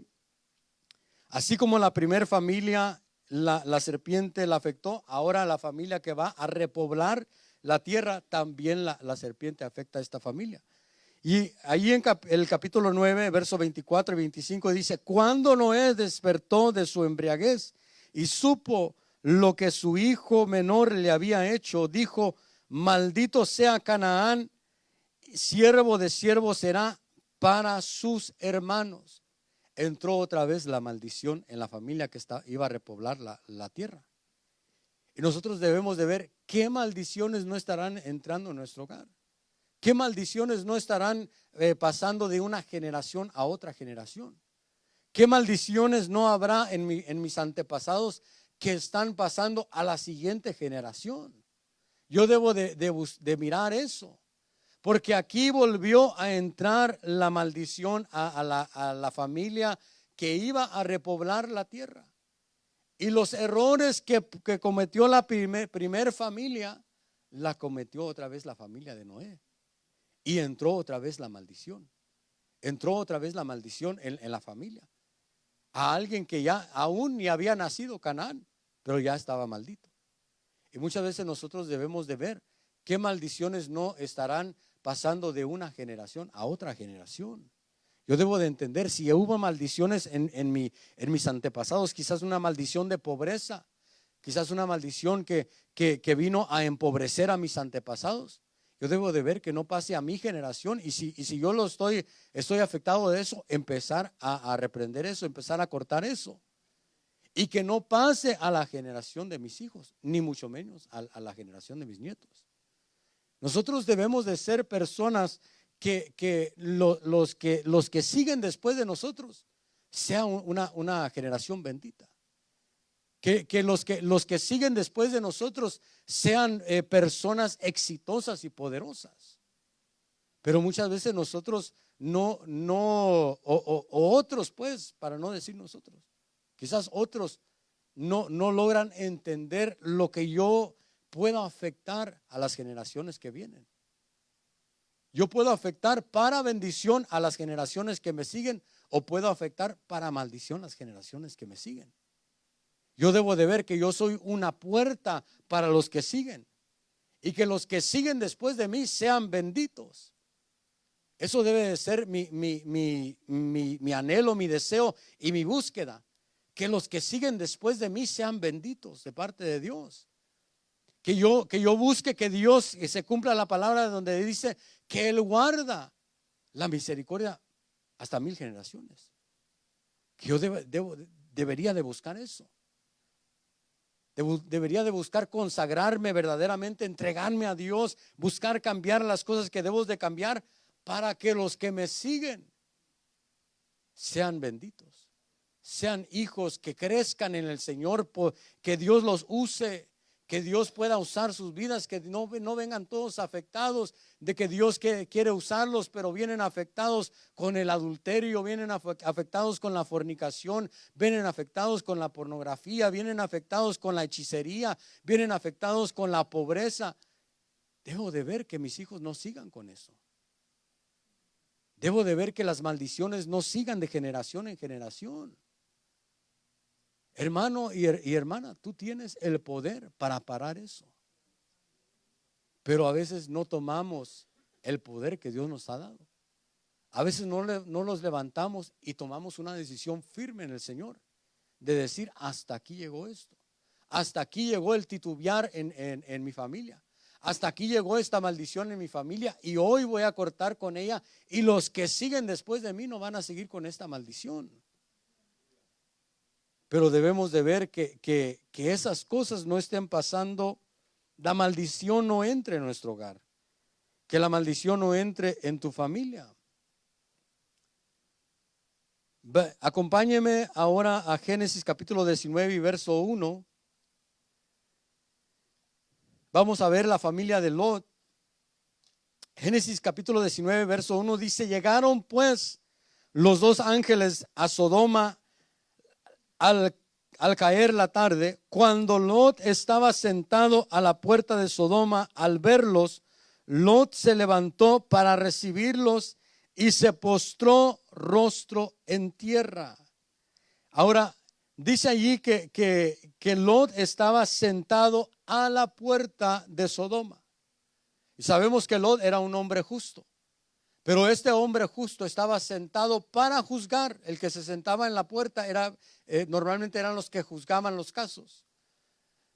así como la primera familia, la serpiente la afectó. Ahora la familia que va a repoblar la tierra, también la serpiente afecta a esta familia. Y ahí en el capítulo 9, versos 24 y 25 dice: cuando Noé despertó de su embriaguez y supo lo que su hijo menor le había hecho, dijo: maldito sea Canaán, siervo de siervo será para sus hermanos. Entró otra vez la maldición en la familia que iba a repoblar la tierra. Y nosotros debemos de ver qué maldiciones no estarán entrando en nuestro hogar. ¿Qué maldiciones no estarán pasando de una generación a otra generación? ¿Qué maldiciones no habrá en mis antepasados que están pasando a la siguiente generación? Yo debo de mirar eso, porque aquí volvió a entrar la maldición a la familia que iba a repoblar la tierra. Y los errores que cometió la primer familia, la cometió otra vez la familia de Noé. Y entró otra vez la maldición. Entró otra vez la maldición en la familia. A alguien que ya aún ni había nacido, Canaán, pero ya estaba maldito. Y muchas veces nosotros debemos de ver qué maldiciones no estarán pasando de una generación a otra generación. Yo debo de entender si hubo maldiciones en mis antepasados, quizás una maldición de pobreza, quizás una maldición que vino a empobrecer a mis antepasados. Yo debo de ver que no pase a mi generación, y si yo estoy afectado de eso, empezar a reprender eso, empezar a cortar eso, y que no pase a la generación de mis hijos, ni mucho menos a la generación de mis nietos. Nosotros debemos de ser personas que los que siguen después de nosotros sea una generación bendita. Que los que siguen después de nosotros sean personas exitosas y poderosas. Pero muchas veces nosotros o otros, pues, para no decir nosotros, quizás otros no logran entender lo que yo puedo afectar a las generaciones que vienen. Yo puedo afectar para bendición a las generaciones que me siguen, o puedo afectar para maldición a las generaciones que me siguen. Yo debo de ver que yo soy una puerta para los que siguen, y que los que siguen después de mí sean benditos. Eso debe de ser mi anhelo, mi deseo y mi búsqueda. Que los que siguen después de mí sean benditos de parte de Dios. Que yo busque que Dios, que se cumpla la palabra donde dice que Él guarda la misericordia hasta 1000 generaciones. Que yo debería de buscar eso. Debería de buscar consagrarme verdaderamente, entregarme a Dios, buscar cambiar las cosas que debo de cambiar para que los que me siguen sean benditos, sean hijos que crezcan en el Señor, que Dios los use que Dios pueda usar sus vidas, que no vengan todos afectados, de que Dios quiere usarlos, pero vienen afectados con el adulterio, vienen afectados con la fornicación, vienen afectados con la pornografía, vienen afectados con la hechicería, vienen afectados con la pobreza. Debo de ver que mis hijos no sigan con eso. Debo de ver que las maldiciones no sigan de generación en generación. Hermano y hermana, tú tienes el poder para parar eso. Pero a veces no tomamos el poder que Dios nos ha dado. A veces no nos levantamos y tomamos una decisión firme en el Señor, de decir: hasta aquí llegó esto. Hasta aquí llegó el titubear en mi familia. Hasta aquí llegó esta maldición en mi familia, y hoy voy a cortar con ella, y los que siguen después de mí no van a seguir con esta maldición. Pero debemos de ver que esas cosas no estén pasando. La maldición no entre en nuestro hogar, que la maldición no entre en tu familia. Acompáñeme ahora a Génesis capítulo 19 y verso 1. Vamos a ver la familia de Lot. Génesis capítulo 19 verso 1 dice: llegaron pues los dos ángeles a Sodoma al caer la tarde. Cuando Lot estaba sentado a la puerta de Sodoma, al verlos, Lot se levantó para recibirlos y se postró rostro en tierra. Ahora dice allí que Lot estaba sentado a la puerta de Sodoma. Y sabemos que Lot era un hombre justo. Pero este hombre justo estaba sentado para juzgar. El que se sentaba en la puerta normalmente eran los que juzgaban los casos.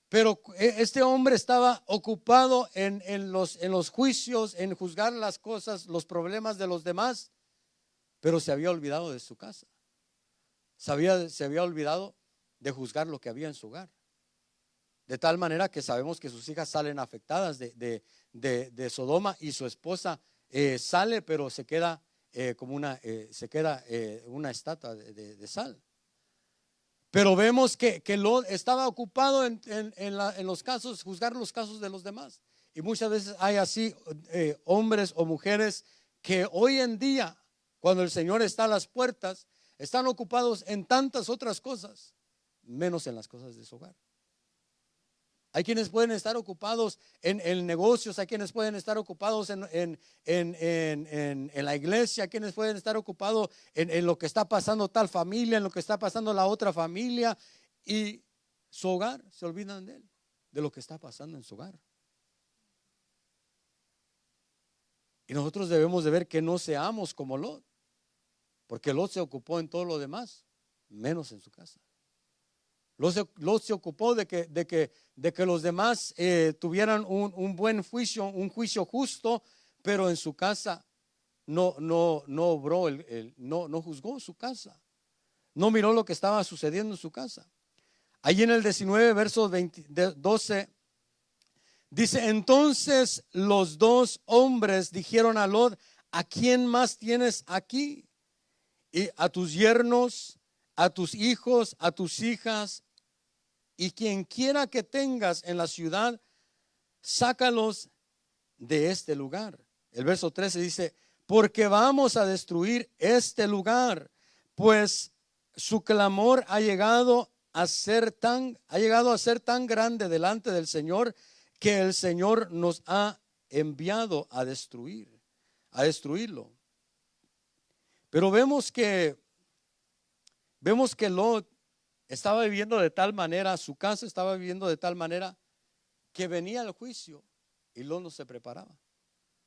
Pero este hombre estaba ocupado en los juicios, en juzgar las cosas, los problemas de los demás, pero se había olvidado de su casa. Se había olvidado de juzgar lo que había en su hogar. De tal manera que sabemos que sus hijas salen afectadas de Sodoma, y su esposa sale, pero se queda como una estatua de sal. Pero vemos que Lot estaba ocupado en los casos, juzgar los casos de los demás. Y muchas veces hay así hombres o mujeres que hoy en día, cuando el Señor está a las puertas, están ocupados en tantas otras cosas, menos en las cosas de su hogar. Hay quienes pueden estar ocupados en negocios, hay quienes pueden estar ocupados en la iglesia, hay quienes pueden estar ocupados en lo que está pasando tal familia, en lo que está pasando la otra familia, y su hogar, se olvidan de él, de lo que está pasando en su hogar. Y nosotros debemos de ver que no seamos como Lot, porque Lot se ocupó en todo lo demás, menos en su casa. Lot se ocupó de que los demás tuvieran un buen juicio, un juicio justo, pero en su casa no obró, no juzgó su casa, no miró lo que estaba sucediendo en su casa. Allí en el 19 verso 12 dice: entonces los dos hombres dijeron a Lot: ¿a quién más tienes aquí? Y a tus yernos, a tus hijos, a tus hijas, y quien quiera que tengas en la ciudad, sácalos de este lugar. El verso 13 dice: porque vamos a destruir este lugar, pues su clamor ha llegado a ser tan grande delante del Señor, que el Señor nos ha enviado a destruirlo. Pero vemos que Lot estaba viviendo de tal manera, su casa estaba viviendo de tal manera, que venía el juicio y Lot no se preparaba.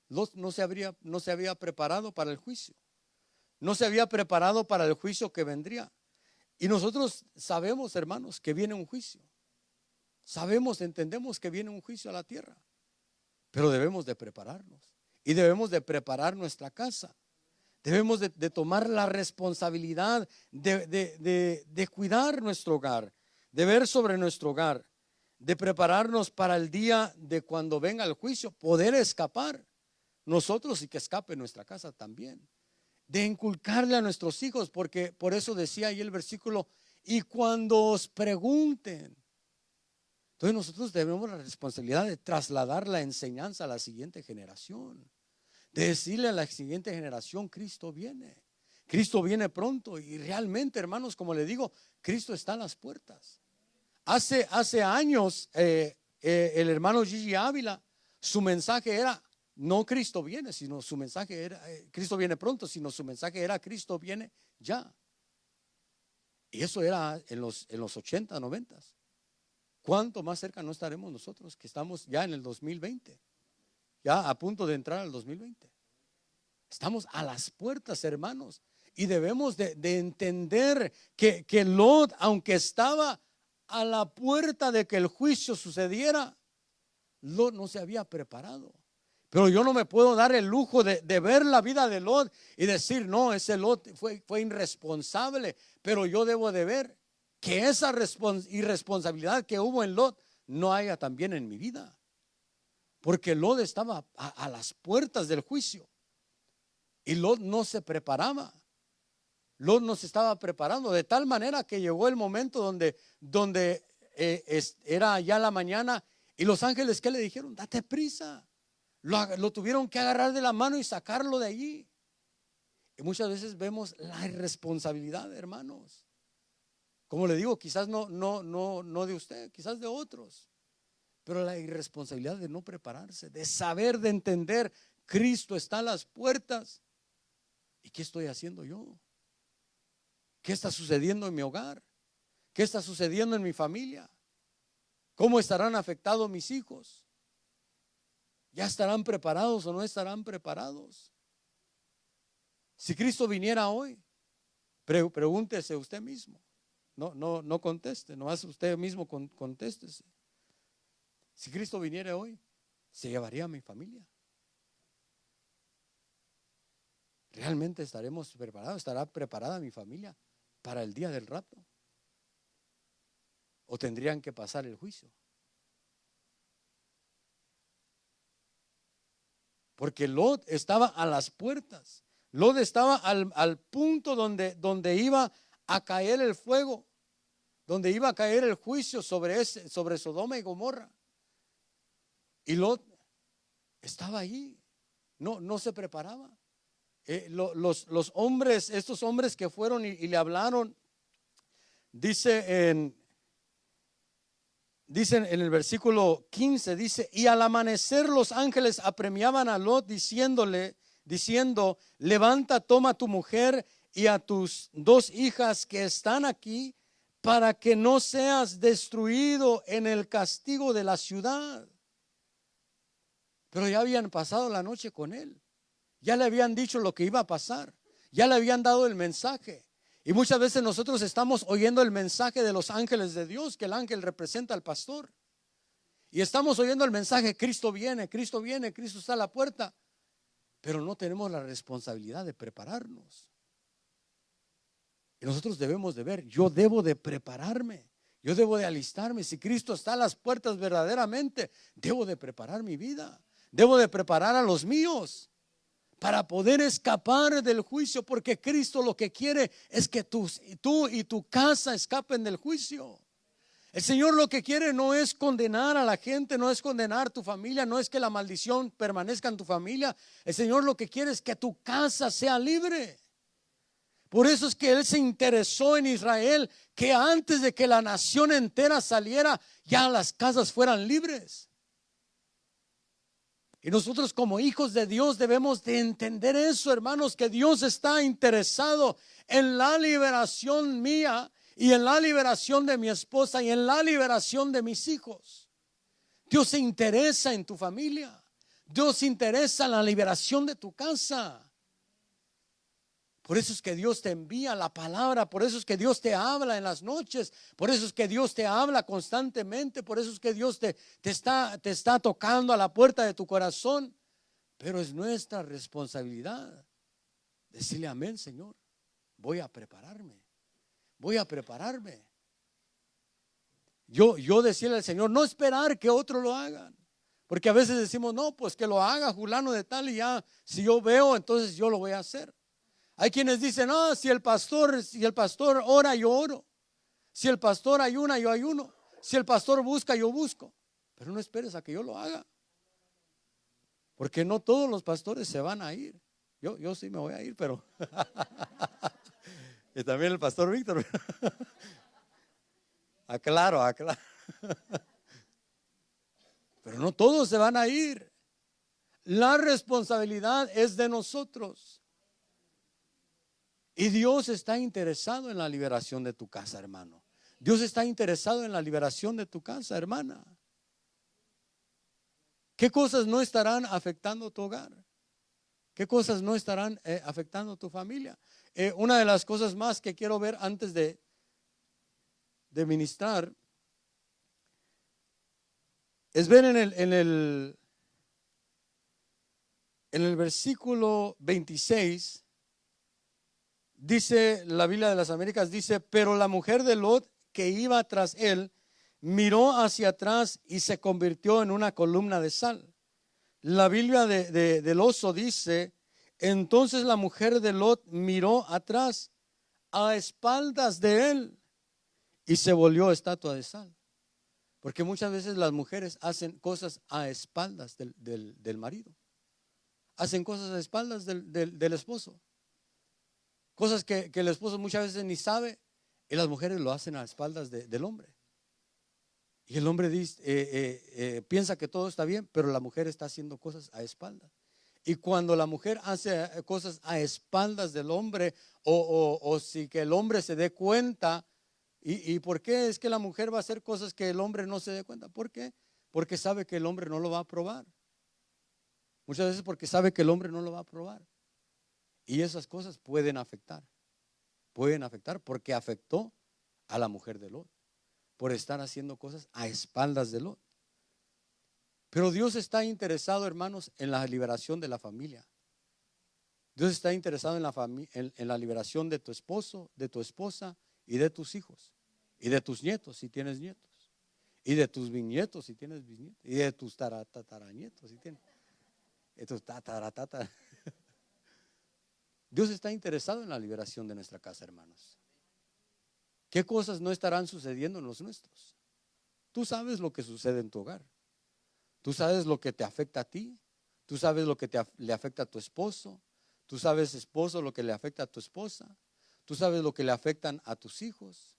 Lot no se había preparado para el juicio. No se había preparado para el juicio que vendría. Y nosotros sabemos, hermanos, que viene un juicio. Entendemos que viene un juicio a la tierra. Pero debemos de prepararnos. Y debemos de preparar nuestra casa. Debemos de tomar la responsabilidad de cuidar nuestro hogar, de ver sobre nuestro hogar, de prepararnos para el día de cuando venga el juicio, poder escapar nosotros y que escape nuestra casa también. De inculcarle a nuestros hijos, porque por eso decía ahí el versículo: y cuando os pregunten, Entonces nosotros tenemos la responsabilidad de trasladar la enseñanza a la siguiente generación, de decirle a la siguiente generación: Cristo viene pronto. Y realmente, hermanos, como le digo, Cristo está a las puertas. Hace años el hermano Gigi Ávila, su mensaje era no Cristo viene, sino su mensaje era Cristo viene pronto, sino su mensaje era Cristo viene ya. Y eso era en los 80, 90. ¿Cuánto más cerca no estaremos nosotros, que estamos ya en el 2020? Ya a punto de entrar al 2020. Estamos a las puertas, hermanos. Y debemos de entender que Lot, aunque estaba a la puerta de que el juicio sucediera, Lot no se había preparado. Pero yo no me puedo dar el lujo de ver la vida de Lot y decir: no, ese Lot fue irresponsable. Pero yo debo de ver que esa irresponsabilidad que hubo en Lot no haya también en mi vida. Porque Lot estaba a las puertas del juicio. Y Lot no se preparaba. Lot no se estaba preparando, de tal manera que llegó el momento donde era ya la mañana, y los ángeles, ¿qué le dijeron? Date prisa. Lo tuvieron que agarrar de la mano y sacarlo de allí. Y muchas veces vemos la irresponsabilidad, hermanos. Como le digo, quizás no de usted, quizás de otros, pero la irresponsabilidad de no prepararse, de saber, de entender: Cristo está a las puertas. ¿Y qué estoy haciendo yo? ¿Qué está sucediendo en mi hogar? ¿Qué está sucediendo en mi familia? ¿Cómo estarán afectados mis hijos? ¿Ya estarán preparados o no estarán preparados? Si Cristo viniera hoy, pregúntese usted mismo. No conteste, nomás usted mismo contéstese. Si Cristo viniera hoy, ¿se llevaría a mi familia? ¿Realmente estaremos preparados? ¿Estará preparada mi familia para el día del rapto? ¿O tendrían que pasar el juicio? Porque Lot estaba a las puertas. Lot estaba al punto donde iba a caer el fuego, donde iba a caer el juicio sobre Sodoma y Gomorra. Y Lot estaba allí, no se preparaba. Los hombres, estos hombres que fueron y le hablaron, dice en el versículo 15, dice: y al amanecer los ángeles apremiaban a Lot diciendo: levanta, toma a tu mujer y a tus 2 hijas que están aquí, para que no seas destruido en el castigo de la ciudad. Pero ya habían pasado la noche con él. Ya le habían dicho lo que iba a pasar. Ya le habían dado el mensaje. Y muchas veces nosotros estamos oyendo el mensaje de los ángeles de Dios, que el ángel representa al pastor. Y estamos oyendo el mensaje: Cristo viene, Cristo viene, Cristo está a la puerta. Pero no tenemos la responsabilidad de prepararnos. Y nosotros debemos de ver: yo debo de prepararme, yo debo de alistarme. Si Cristo está a las puertas verdaderamente, debo de preparar mi vida, debo de preparar a los míos para poder escapar del juicio, porque Cristo lo que quiere es que tú y tu casa escapen del juicio. El Señor lo que quiere no es condenar a la gente, no es condenar tu familia, no es que la maldición permanezca en tu familia. El Señor lo que quiere es que tu casa sea libre. Por eso es que Él se interesó en Israel, que antes de que la nación entera saliera, ya las casas fueran libres. Y nosotros como hijos de Dios debemos de entender eso, hermanos, que Dios está interesado en la liberación mía y en la liberación de mi esposa y en la liberación de mis hijos. Dios se interesa en tu familia. Dios se interesa en la liberación de tu casa. Por eso es que Dios te envía la palabra, por eso es que Dios te habla en las noches, por eso es que Dios te habla constantemente, por eso es que Dios te está tocando a la puerta de tu corazón. Pero es nuestra responsabilidad decirle: amén, Señor, voy a prepararme, voy a prepararme. Yo decirle al Señor, no esperar que otros lo hagan, porque a veces decimos: no, pues que lo haga fulano de tal, y ya si yo veo, entonces yo lo voy a hacer. Hay quienes dicen: no, si el pastor ora, yo oro. Si el pastor ayuna, yo ayuno. Si el pastor busca, yo busco. Pero no esperes a que yo lo haga. Porque no todos los pastores se van a ir. Yo sí me voy a ir, pero y también el pastor Víctor. Aclaro. Pero no todos se van a ir. La responsabilidad es de nosotros. Y Dios está interesado en la liberación de tu casa, hermano. Dios está interesado en la liberación de tu casa, hermana. ¿Qué cosas no estarán afectando tu hogar? ¿Qué cosas no estarán afectando tu familia? Una de las cosas más que quiero ver antes de ministrar es ver en el versículo 26. Dice la Biblia de las Américas, dice: pero la mujer de Lot, que iba tras él, miró hacia atrás y se convirtió en una columna de sal. La Biblia del Oso dice: entonces la mujer de Lot miró atrás, a espaldas de él, y se volvió estatua de sal. Porque muchas veces las mujeres hacen cosas a espaldas del marido. Hacen cosas a espaldas del esposo. Cosas que el esposo muchas veces ni sabe, y las mujeres lo hacen a espaldas del hombre. Y el hombre dice, piensa que todo está bien, pero la mujer está haciendo cosas a espaldas. Y cuando la mujer hace cosas a espaldas del hombre, o si que el hombre se dé cuenta, ¿y por qué es que la mujer va a hacer cosas que el hombre no se dé cuenta? ¿Por qué? Porque sabe que el hombre no lo va a aprobar. Muchas veces porque sabe que el hombre no lo va a aprobar. Y esas cosas pueden afectar porque afectó a la mujer de Lot por estar haciendo cosas a espaldas de Lot. Pero Dios está interesado, hermanos, en la liberación de la familia. Dios está interesado en la liberación de tu esposo, de tu esposa y de tus hijos y de tus nietos si tienes nietos y de tus bisnietos si tienes bisnietos y de tus tataranietos si tienes y tus tataratata. Dios está interesado en la liberación de nuestra casa, hermanos. ¿Qué cosas no estarán sucediendo en los nuestros? Tú sabes lo que sucede en tu hogar. Tú sabes lo que te afecta a ti. Tú sabes lo que le afecta a tu esposo. Tú sabes, esposo, lo que le afecta a tu esposa. Tú sabes lo que le afectan a tus hijos.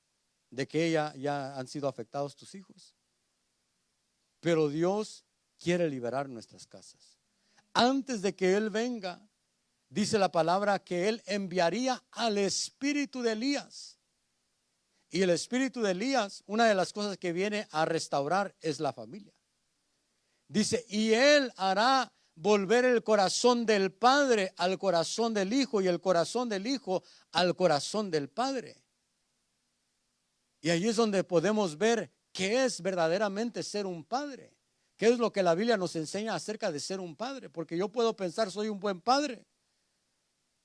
De que ya han sido afectados tus hijos. Pero Dios quiere liberar nuestras casas. Antes de que Él venga, dice la palabra que Él enviaría al espíritu de Elías. Y el espíritu de Elías, una de las cosas que viene a restaurar es la familia. Dice: y Él hará volver el corazón del padre al corazón del hijo, y el corazón del hijo al corazón del padre. Y ahí es donde podemos ver qué es verdaderamente ser un padre. ¿Qué es lo que la Biblia nos enseña acerca de ser un padre? Porque yo puedo pensar, soy un buen padre,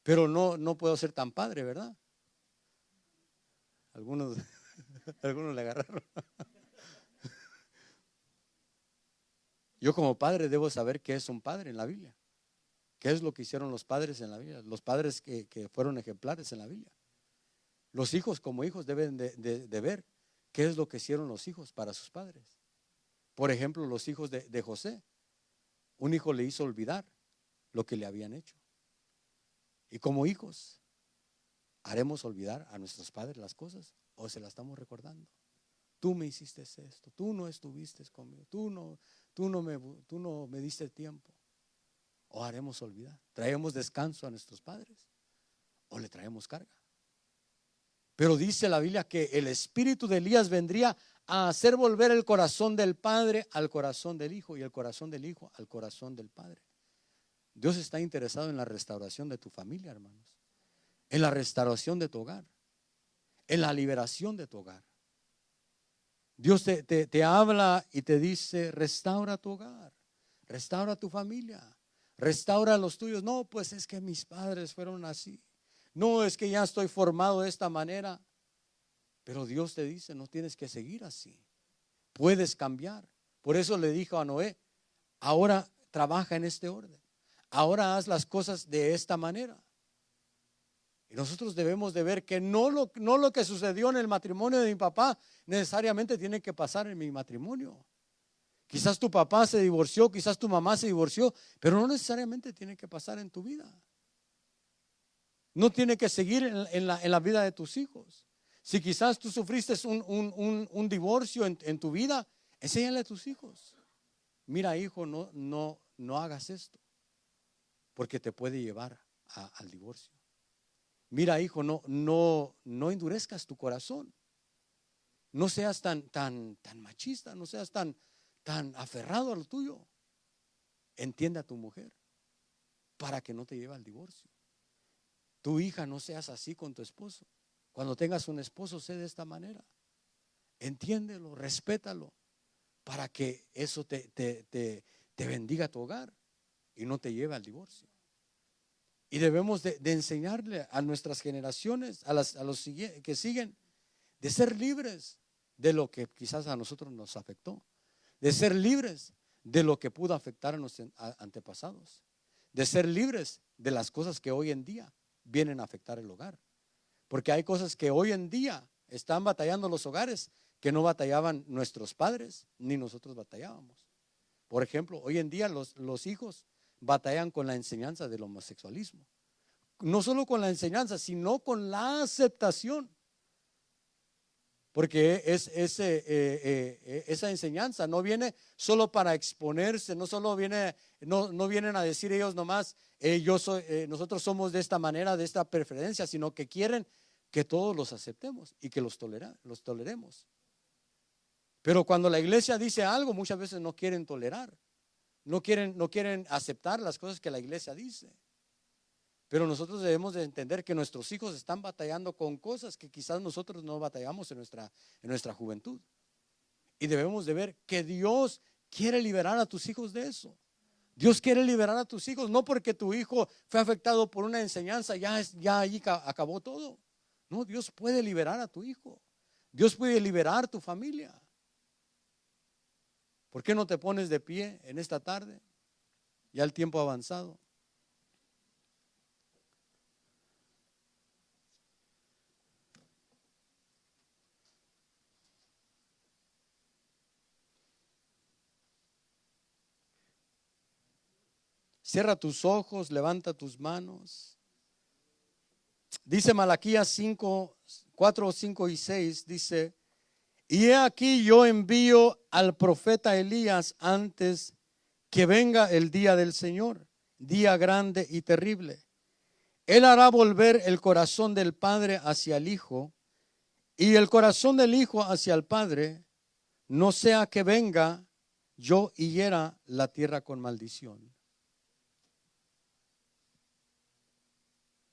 pero no puedo ser tan padre, ¿verdad? Algunos le agarraron. Yo como padre debo saber qué es un padre en la Biblia. ¿Qué es lo que hicieron los padres en la Biblia? Los padres que fueron ejemplares en la Biblia. Los hijos como hijos deben de ver qué es lo que hicieron los hijos para sus padres. Por ejemplo, los hijos de José. Un hijo le hizo olvidar lo que le habían hecho. Y como hijos, ¿haremos olvidar a nuestros padres las cosas o se las estamos recordando? Tú me hiciste esto, tú no estuviste conmigo, tú no me diste tiempo. ¿O haremos olvidar? ¿Traemos descanso a nuestros padres o le traemos carga? Pero dice la Biblia que el espíritu de Elías vendría a hacer volver el corazón del padre al corazón del hijo y el corazón del hijo al corazón del padre. Dios está interesado en la restauración de tu familia, hermanos, en la restauración de tu hogar, en la liberación de tu hogar. Dios te habla y te dice: restaura tu hogar, restaura tu familia, restaura los tuyos. No, pues es que mis padres fueron así. No, es que ya estoy formado de esta manera. Pero Dios te dice: no tienes que seguir así. Puedes cambiar. Por eso le dijo a Noé: ahora trabaja en este orden. Ahora haz las cosas de esta manera. Y nosotros debemos de ver que no lo que sucedió en el matrimonio de mi papá necesariamente tiene que pasar en mi matrimonio. Quizás tu papá se divorció, quizás tu mamá se divorció, pero no necesariamente tiene que pasar en tu vida. No tiene que seguir en la vida de tus hijos. Si quizás tú sufriste un divorcio en tu vida, enséñale a tus hijos. Mira, hijo, no hagas esto, porque te puede llevar al divorcio. Mira, hijo, no endurezcas tu corazón. No seas tan machista, no seas tan aferrado a lo tuyo. Entiende a tu mujer para que no te lleve al divorcio. Tu hija, no seas así con tu esposo. Cuando tengas un esposo, sé de esta manera. Entiéndelo, respétalo, para que eso te bendiga tu hogar y no te lleve al divorcio. Y debemos de enseñarle a nuestras generaciones, a los que siguen, de ser libres de lo que quizás a nosotros nos afectó, de ser libres de lo que pudo afectar a nuestros antepasados, de ser libres de las cosas que hoy en día vienen a afectar el hogar. Porque hay cosas que hoy en día están batallando los hogares que no batallaban nuestros padres ni nosotros batallábamos. Por ejemplo, hoy en día los hijos batallan con la enseñanza del homosexualismo. No solo con la enseñanza, sino con la aceptación. Porque esa enseñanza no viene solo para exponerse, no vienen a decir ellos nomás, nosotros somos de esta manera, de esta preferencia, sino que quieren que todos los aceptemos y que los toleremos. Pero cuando la iglesia dice algo, muchas veces no quieren tolerar, no quieren aceptar las cosas que la iglesia dice. Pero nosotros debemos de entender que nuestros hijos están batallando con cosas que quizás nosotros no batallamos en nuestra juventud. Y debemos de ver que Dios quiere liberar a tus hijos de eso. Dios quiere liberar a tus hijos, no porque tu hijo fue afectado por una enseñanza, ya allí acabó todo. No, Dios puede liberar a tu hijo. Dios puede liberar tu familia. ¿Por qué no te pones de pie en esta tarde? Ya el tiempo ha avanzado. Cierra tus ojos, levanta tus manos. Dice Malaquías 5, 4, 5 y 6, dice: y he aquí yo envío al profeta Elías antes que venga el día del Señor, día grande y terrible. Él hará volver el corazón del padre hacia el hijo y el corazón del hijo hacia el padre, no sea que venga yo y hiera la tierra con maldición.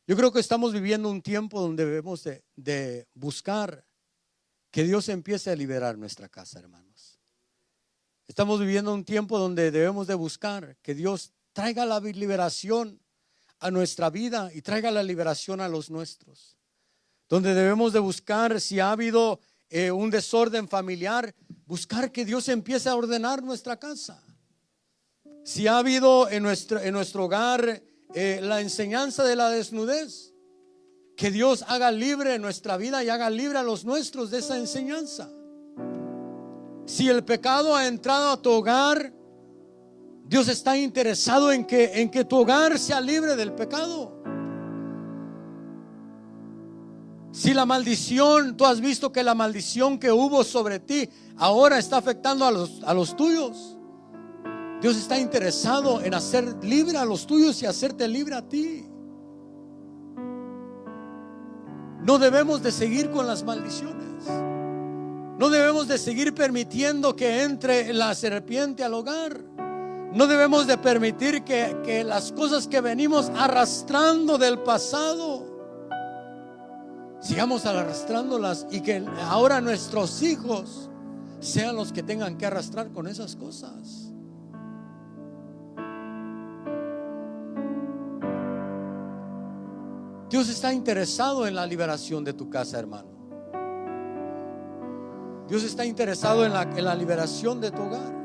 Yo creo que estamos viviendo un tiempo donde debemos de buscar que Dios empiece a liberar nuestra casa, hermanos. Estamos viviendo un tiempo donde debemos de buscar que Dios traiga la liberación a nuestra vida y traiga la liberación a los nuestros. Donde debemos de buscar, si ha habido un desorden familiar, buscar que Dios empiece a ordenar nuestra casa. Si ha habido en nuestro hogar la enseñanza de la desnudez, que Dios haga libre nuestra vida y haga libre a los nuestros de esa enseñanza. Si el pecado ha entrado a tu hogar, Dios está interesado en que tu hogar sea libre del pecado. Si la maldición, tú has visto que la maldición que hubo sobre ti ahora está afectando a los tuyos. Dios está interesado en hacer libre a los tuyos y hacerte libre a ti. No debemos de seguir con las maldiciones. No debemos de seguir permitiendo que entre la serpiente al hogar. No debemos de permitir que las cosas que venimos arrastrando del pasado sigamos arrastrándolas y que ahora nuestros hijos sean los que tengan que arrastrar con esas cosas. Dios está interesado en la liberación de tu casa, hermano. Dios está interesado en la liberación de tu hogar.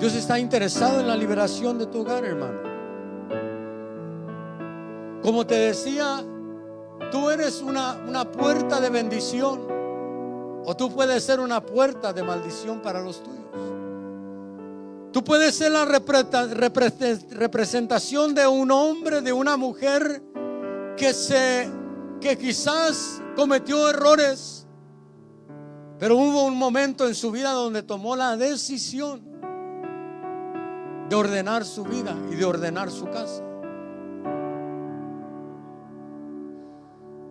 Dios está interesado en la liberación de tu hogar, hermano. Como te decía, tú eres una puerta de bendición, o tú puedes ser una puerta de maldición para los tuyos. Tú puedes ser la representación de un hombre, de una mujer que quizás cometió errores, pero hubo un momento en su vida donde tomó la decisión de ordenar su vida y de ordenar su casa.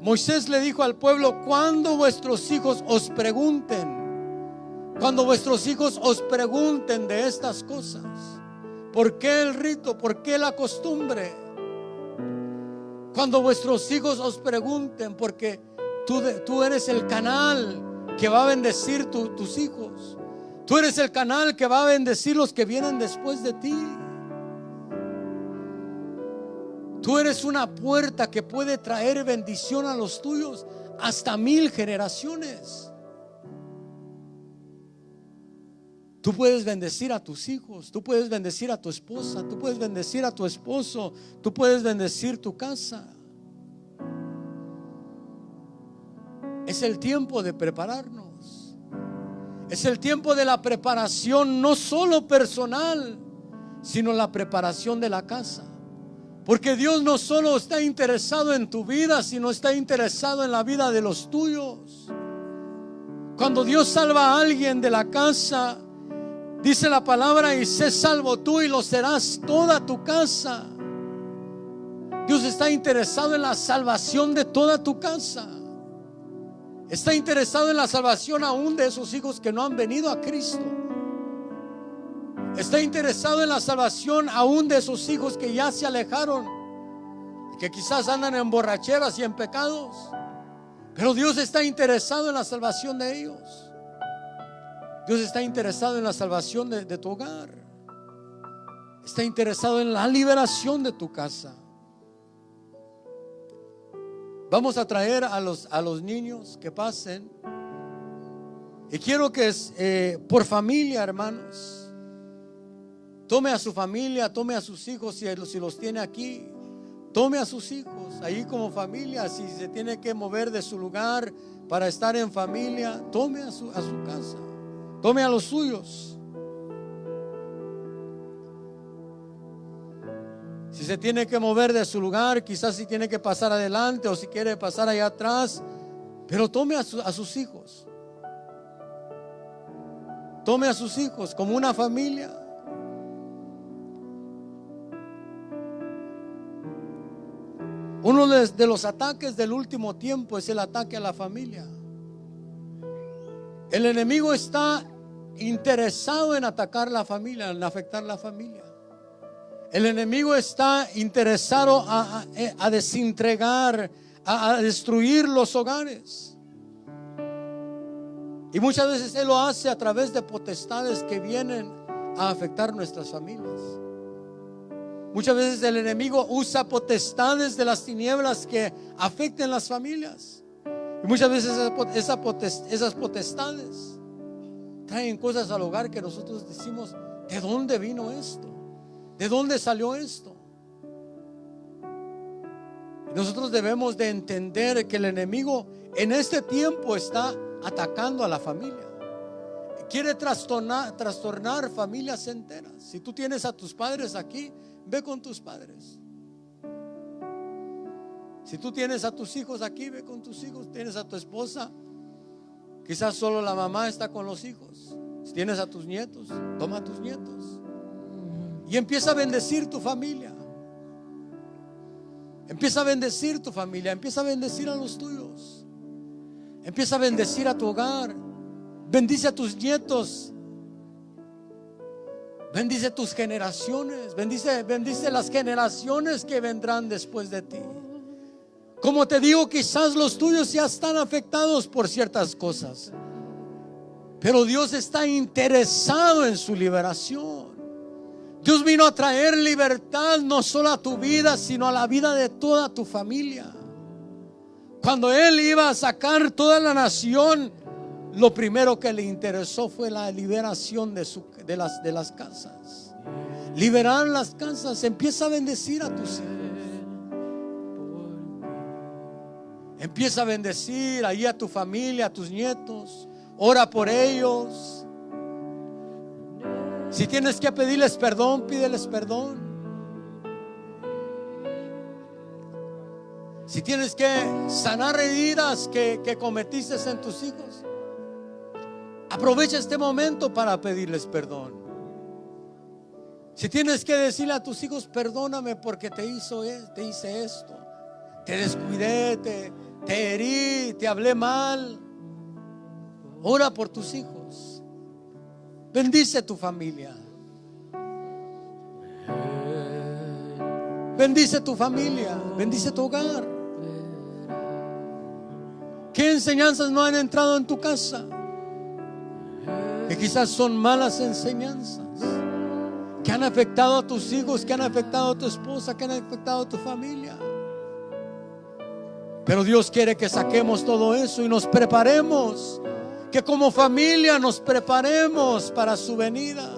Moisés le dijo al pueblo: cuando vuestros hijos os pregunten de estas cosas, ¿por qué el rito? ¿Por qué la costumbre? Cuando vuestros hijos os pregunten, porque tú eres el canal que va a bendecir tus hijos. Tú eres el canal que va a bendecir los que vienen después de ti. Tú eres una puerta que puede traer bendición a los tuyos hasta 1000 generaciones. Tú puedes bendecir a tus hijos, tú puedes bendecir a tu esposa, tú puedes bendecir a tu esposo, tú puedes bendecir tu casa. Es el tiempo de prepararnos. Es el tiempo de la preparación, no solo personal, sino la preparación de la casa. Porque Dios no solo está interesado en tu vida, sino está interesado en la vida de los tuyos. Cuando Dios salva a alguien de la casa, dice la palabra: y sé salvo tú y lo serás toda tu casa. Dios está interesado en la salvación de toda tu casa. Está interesado en la salvación aún de esos hijos que no han venido a Cristo. Está interesado en la salvación aún de esos hijos que ya se alejaron, que quizás andan en borracheras y en pecados. Pero Dios está interesado en la salvación de ellos. Dios está interesado en la salvación de tu hogar. Está interesado en la liberación de tu casa. Vamos a traer a los niños que pasen. Y quiero que por familia, hermanos, tome a su familia, tome a sus hijos, si los tiene aquí. Tome a sus hijos ahí como familia. Si se tiene que mover de su lugar para estar en familia, tome a su casa. Tome a los suyos. Si se tiene que mover de su lugar, quizás si tiene que pasar adelante o si quiere pasar allá atrás, pero tome a sus hijos. Tome a sus hijos como una familia. Uno de los ataques del último tiempo es el ataque a la familia. El enemigo está interesado en atacar la familia, en afectar la familia. El enemigo está interesado a desintegrar, a destruir los hogares. Y muchas veces él lo hace a través de potestades que vienen a afectar nuestras familias. Muchas veces el enemigo usa potestades de las tinieblas que afecten las familias. Y muchas veces esas potestades traen cosas al hogar que nosotros decimos: ¿de dónde vino esto? ¿De dónde salió esto? Y nosotros debemos de entender que el enemigo en este tiempo está atacando a la familia. Quiere trastornar familias enteras. Si tú tienes a tus padres aquí, ve con tus padres. Si tú tienes a tus hijos aquí, ve con tus hijos. Tienes a tu esposa, quizás solo la mamá está con los hijos. Si tienes a tus nietos, toma a tus nietos y empieza a bendecir tu familia. Empieza a bendecir tu familia. Empieza a bendecir a los tuyos. Empieza a bendecir a tu hogar. Bendice a tus nietos. Bendice tus generaciones. Bendice las generaciones que vendrán después de ti. Como te digo, quizás los tuyos ya están afectados por ciertas cosas, pero Dios está interesado en su liberación. Dios vino a traer libertad no solo a tu vida, sino a la vida de toda tu familia. Cuando Él iba a sacar toda la nación lo primero que le interesó fue la liberación de las casas. Liberar las casas. Empieza a bendecir a tus hijos. Empieza a bendecir ahí a tu familia, a tus nietos. Ora por ellos. Si tienes que pedirles perdón, pídeles perdón. Si tienes que sanar heridas que cometiste en tus hijos, aprovecha este momento para pedirles perdón. Si tienes que decirle a tus hijos, perdóname porque te hice esto, te descuidé, te herí, te hablé mal. Ora por tus hijos. Bendice tu familia. Bendice tu familia. Bendice tu hogar. ¿Qué enseñanzas no han entrado en tu casa? Que quizás son malas enseñanzas, que han afectado a tus hijos, que han afectado a tu esposa, que han afectado a tu familia. Pero Dios quiere que saquemos todo eso y nos preparemos, que como familia nos preparemos para su venida,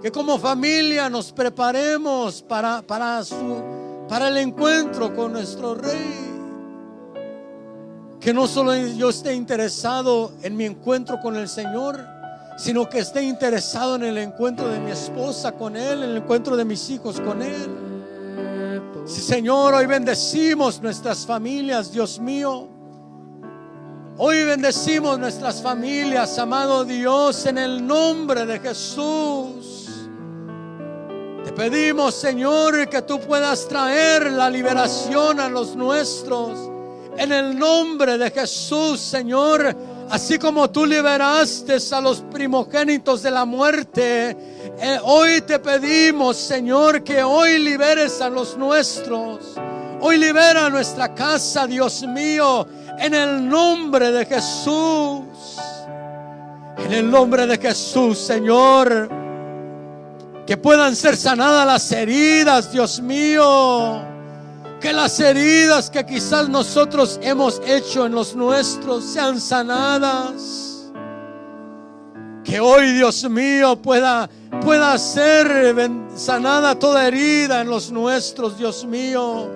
que como familia nos preparemos para el encuentro con nuestro Rey. Que no solo yo esté interesado en mi encuentro con el Señor, sino que esté interesado en el encuentro de mi esposa con Él, en el encuentro de mis hijos con Él. Sí, Señor, hoy bendecimos nuestras familias, Dios mío. Hoy bendecimos nuestras familias, amado Dios, en el nombre de Jesús. Te pedimos, Señor, que tú puedas traer la liberación a los nuestros. En el nombre de Jesús, Señor, así como tú liberaste a los primogénitos de la muerte, hoy te pedimos, Señor, que hoy liberes a los nuestros. Hoy libera nuestra casa, Dios mío, en el nombre de Jesús. En el nombre de Jesús, Señor, que puedan ser sanadas las heridas, Dios mío. Que las heridas que quizás nosotros hemos hecho en los nuestros sean sanadas. Que hoy, Dios mío, pueda ser sanada toda herida en los nuestros, Dios mío.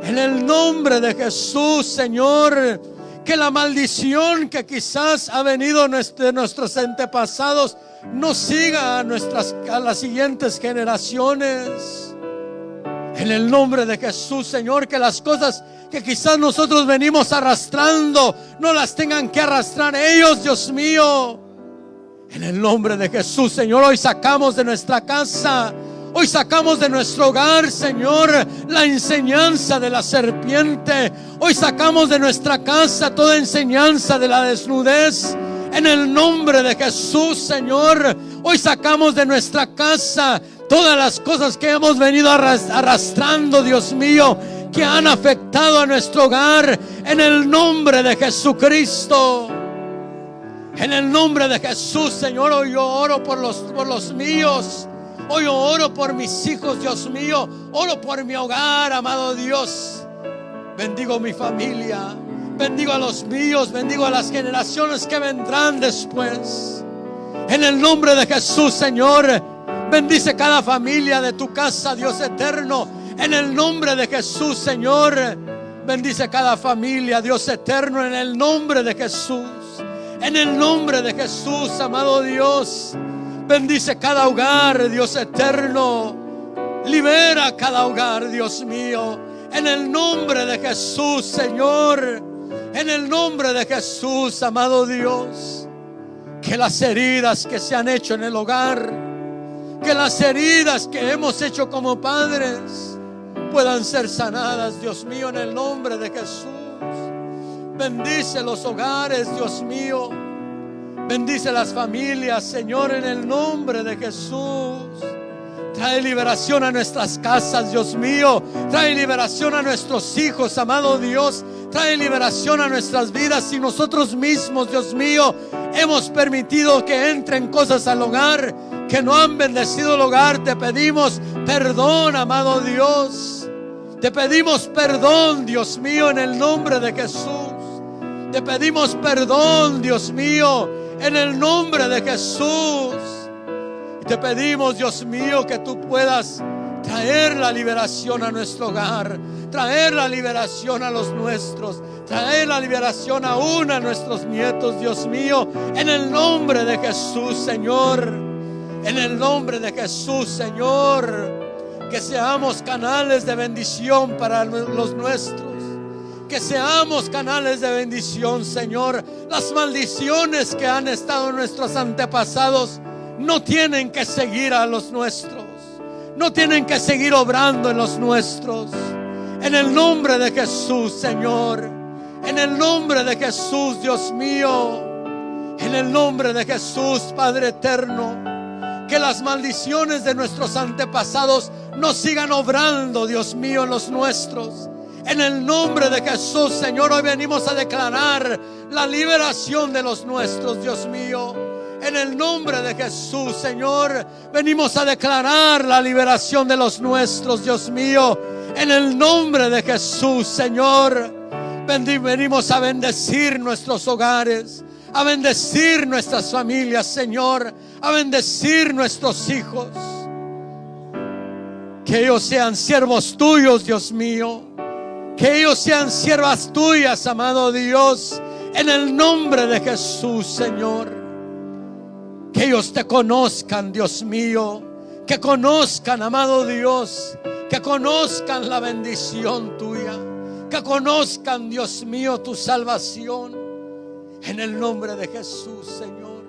En el nombre de Jesús, Señor, que la maldición que quizás ha venido de nuestros antepasados no siga a las siguientes generaciones. En el nombre de Jesús, Señor, que las cosas que quizás nosotros venimos arrastrando no las tengan que arrastrar ellos, Dios mío. En el nombre de Jesús, Señor, hoy sacamos de nuestra casa, hoy sacamos de nuestro hogar, Señor, la enseñanza de la serpiente. Hoy sacamos de nuestra casa toda enseñanza de la desnudez. En el nombre de Jesús, Señor, hoy sacamos de nuestra casa todas las cosas que hemos venido arrastrando, Dios mío, que han afectado a nuestro hogar. En el nombre de Jesucristo. En el nombre de Jesús, Señor, hoy yo oro por los míos. Hoy yo oro por mis hijos, Dios mío. Oro por mi hogar, amado Dios. Bendigo mi familia. Bendigo a los míos. Bendigo a las generaciones que vendrán después. En el nombre de Jesús, Señor, bendice cada familia de tu casa, Dios eterno. En el nombre de Jesús, Señor, bendice cada familia, Dios eterno, en el nombre de Jesús. En el nombre de Jesús, amado Dios, bendice cada hogar, Dios eterno. Libera cada hogar, Dios mío. En el nombre de Jesús, Señor. En el nombre de Jesús, amado Dios. Que las heridas que se han hecho en el hogar, que las heridas que hemos hecho como padres puedan ser sanadas, Dios mío, en el nombre de Jesús. Bendice los hogares, Dios mío. Bendice las familias, Señor, en el nombre de Jesús. Trae liberación a nuestras casas, Dios mío. Trae liberación a nuestros hijos, amado Dios. Trae liberación a nuestras vidas. Y nosotros mismos, Dios mío, hemos permitido que entren cosas al hogar que no han bendecido el hogar. Te pedimos perdón, amado Dios. Te pedimos perdón, Dios mío, en el nombre de Jesús. Te pedimos perdón, Dios mío, en el nombre de Jesús. Te pedimos, Dios mío, que tú puedas traer la liberación a nuestro hogar, traer la liberación a los nuestros, traer la liberación aún a nuestros nietos, Dios mío, en el nombre de Jesús, Señor. En el nombre de Jesús, Señor, que seamos canales de bendición para los nuestros. Que seamos canales de bendición, Señor. Las maldiciones que han estado en nuestros antepasados no tienen que seguir a los nuestros. No tienen que seguir obrando en los nuestros. En el nombre de Jesús, Señor. En el nombre de Jesús, Dios mío. En el nombre de Jesús, Padre eterno. Que las maldiciones de nuestros antepasados no sigan obrando, Dios mío, en los nuestros. En el nombre de Jesús, Señor, hoy venimos a declarar la liberación de los nuestros, Dios mío. En el nombre de Jesús, Señor, venimos a declarar la liberación de los nuestros, Dios mío. En el nombre de Jesús, Señor, venimos a bendecir nuestros hogares, a bendecir nuestras familias, Señor, a bendecir nuestros hijos. Que ellos sean siervos tuyos, Dios mío. Que ellos sean siervas tuyas, amado Dios, en el nombre de Jesús, Señor. Que ellos te conozcan, Dios mío. Que conozcan, amado Dios, que conozcan la bendición tuya. Que conozcan, Dios mío, tu salvación. En el nombre de Jesús, Señor.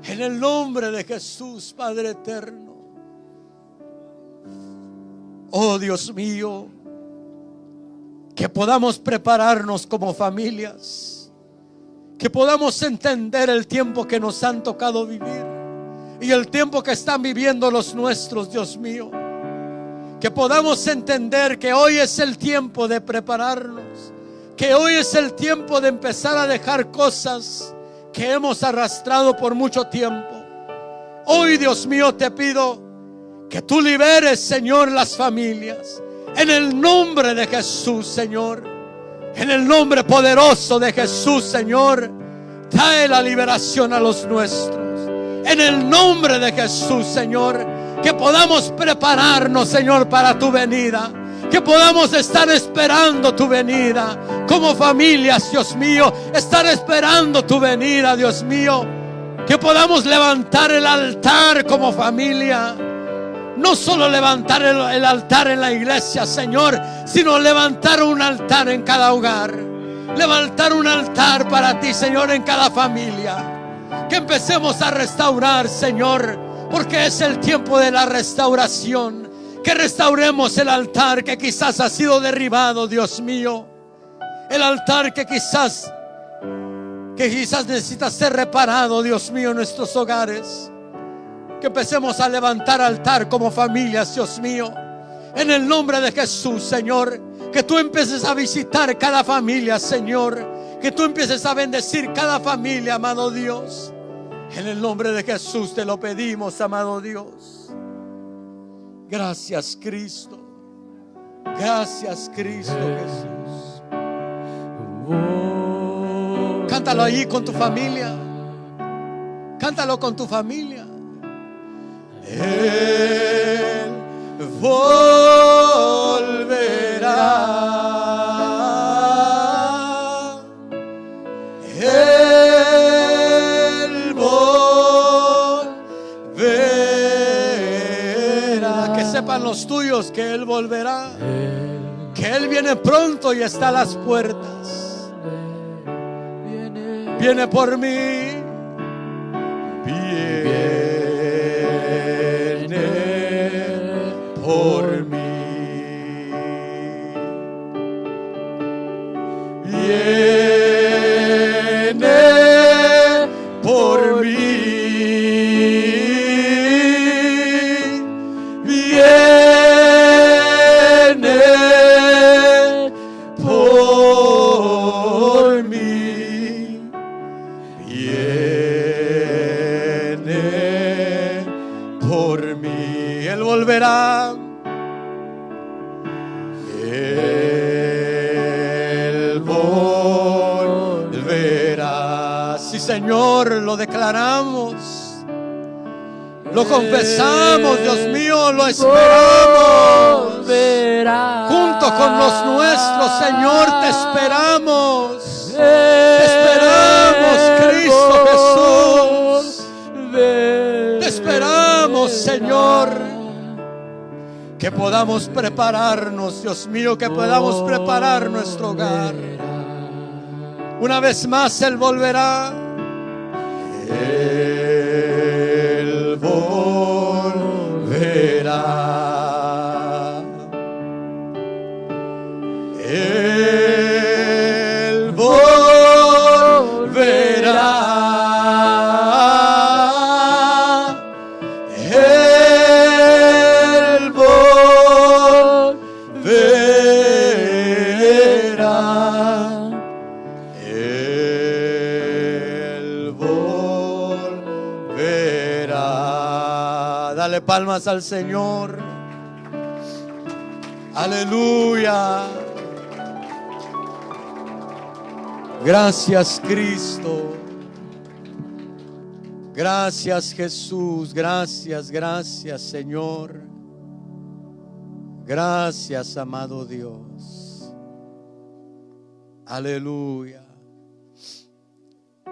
En el nombre de Jesús, Padre eterno. Oh, Dios mío, que podamos prepararnos como familias, que podamos entender el tiempo que nos han tocado vivir y el tiempo que están viviendo los nuestros, Dios mío. Que podamos entender que hoy es el tiempo de prepararnos, que hoy es el tiempo de empezar a dejar cosas que hemos arrastrado por mucho tiempo. Hoy, Dios mío, te pido que tú liberes, Señor, las familias. En el nombre de Jesús, Señor. En el nombre poderoso de Jesús, Señor. Trae la liberación a los nuestros. En el nombre de Jesús, Señor. Que podamos prepararnos, Señor, para tu venida. Que podamos estar esperando tu venida. Como familias, Dios mío. Estar esperando tu venida, Dios mío. Que podamos levantar el altar como familia. No solo levantar el altar en la iglesia, Señor, sino levantar un altar en cada hogar. Levantar un altar para ti, Señor, en cada familia. Que empecemos a restaurar, Señor, porque es el tiempo de la restauración. Que restauremos el altar que quizás ha sido derribado, Dios mío. El altar que quizás necesita ser reparado, Dios mío, en nuestros hogares. Que empecemos a levantar altar como familias, Dios mío. En el nombre de Jesús, Señor. Que tú empieces a visitar cada familia, Señor. Que tú empieces a bendecir cada familia, amado Dios. En el nombre de Jesús te lo pedimos, amado Dios. Gracias, Cristo. Gracias, Cristo Jesús. Cántalo allí con tu familia. Cántalo con tu familia. Él volverá. Él volverá. Que sepan los tuyos que Él volverá. Que Él viene pronto y está a las puertas. Viene por mí. Por mí. Viene por mí. Viene por mí. Viene por mí. Él volverá. Él volverá. Señor, lo declaramos, lo confesamos, Dios mío, lo esperamos. Junto con los nuestros, Señor, te esperamos. Te esperamos, Cristo Jesús. Te esperamos, Señor. Que podamos prepararnos, Dios mío, que podamos preparar nuestro hogar. Una vez más Él volverá. Él volverá. Él volverá. Él volverá. Él volverá. Dale palmas al Señor. Aleluya. Gracias, Cristo. Gracias, Jesús. Gracias, gracias, Señor. Gracias, amado Dios. Aleluya.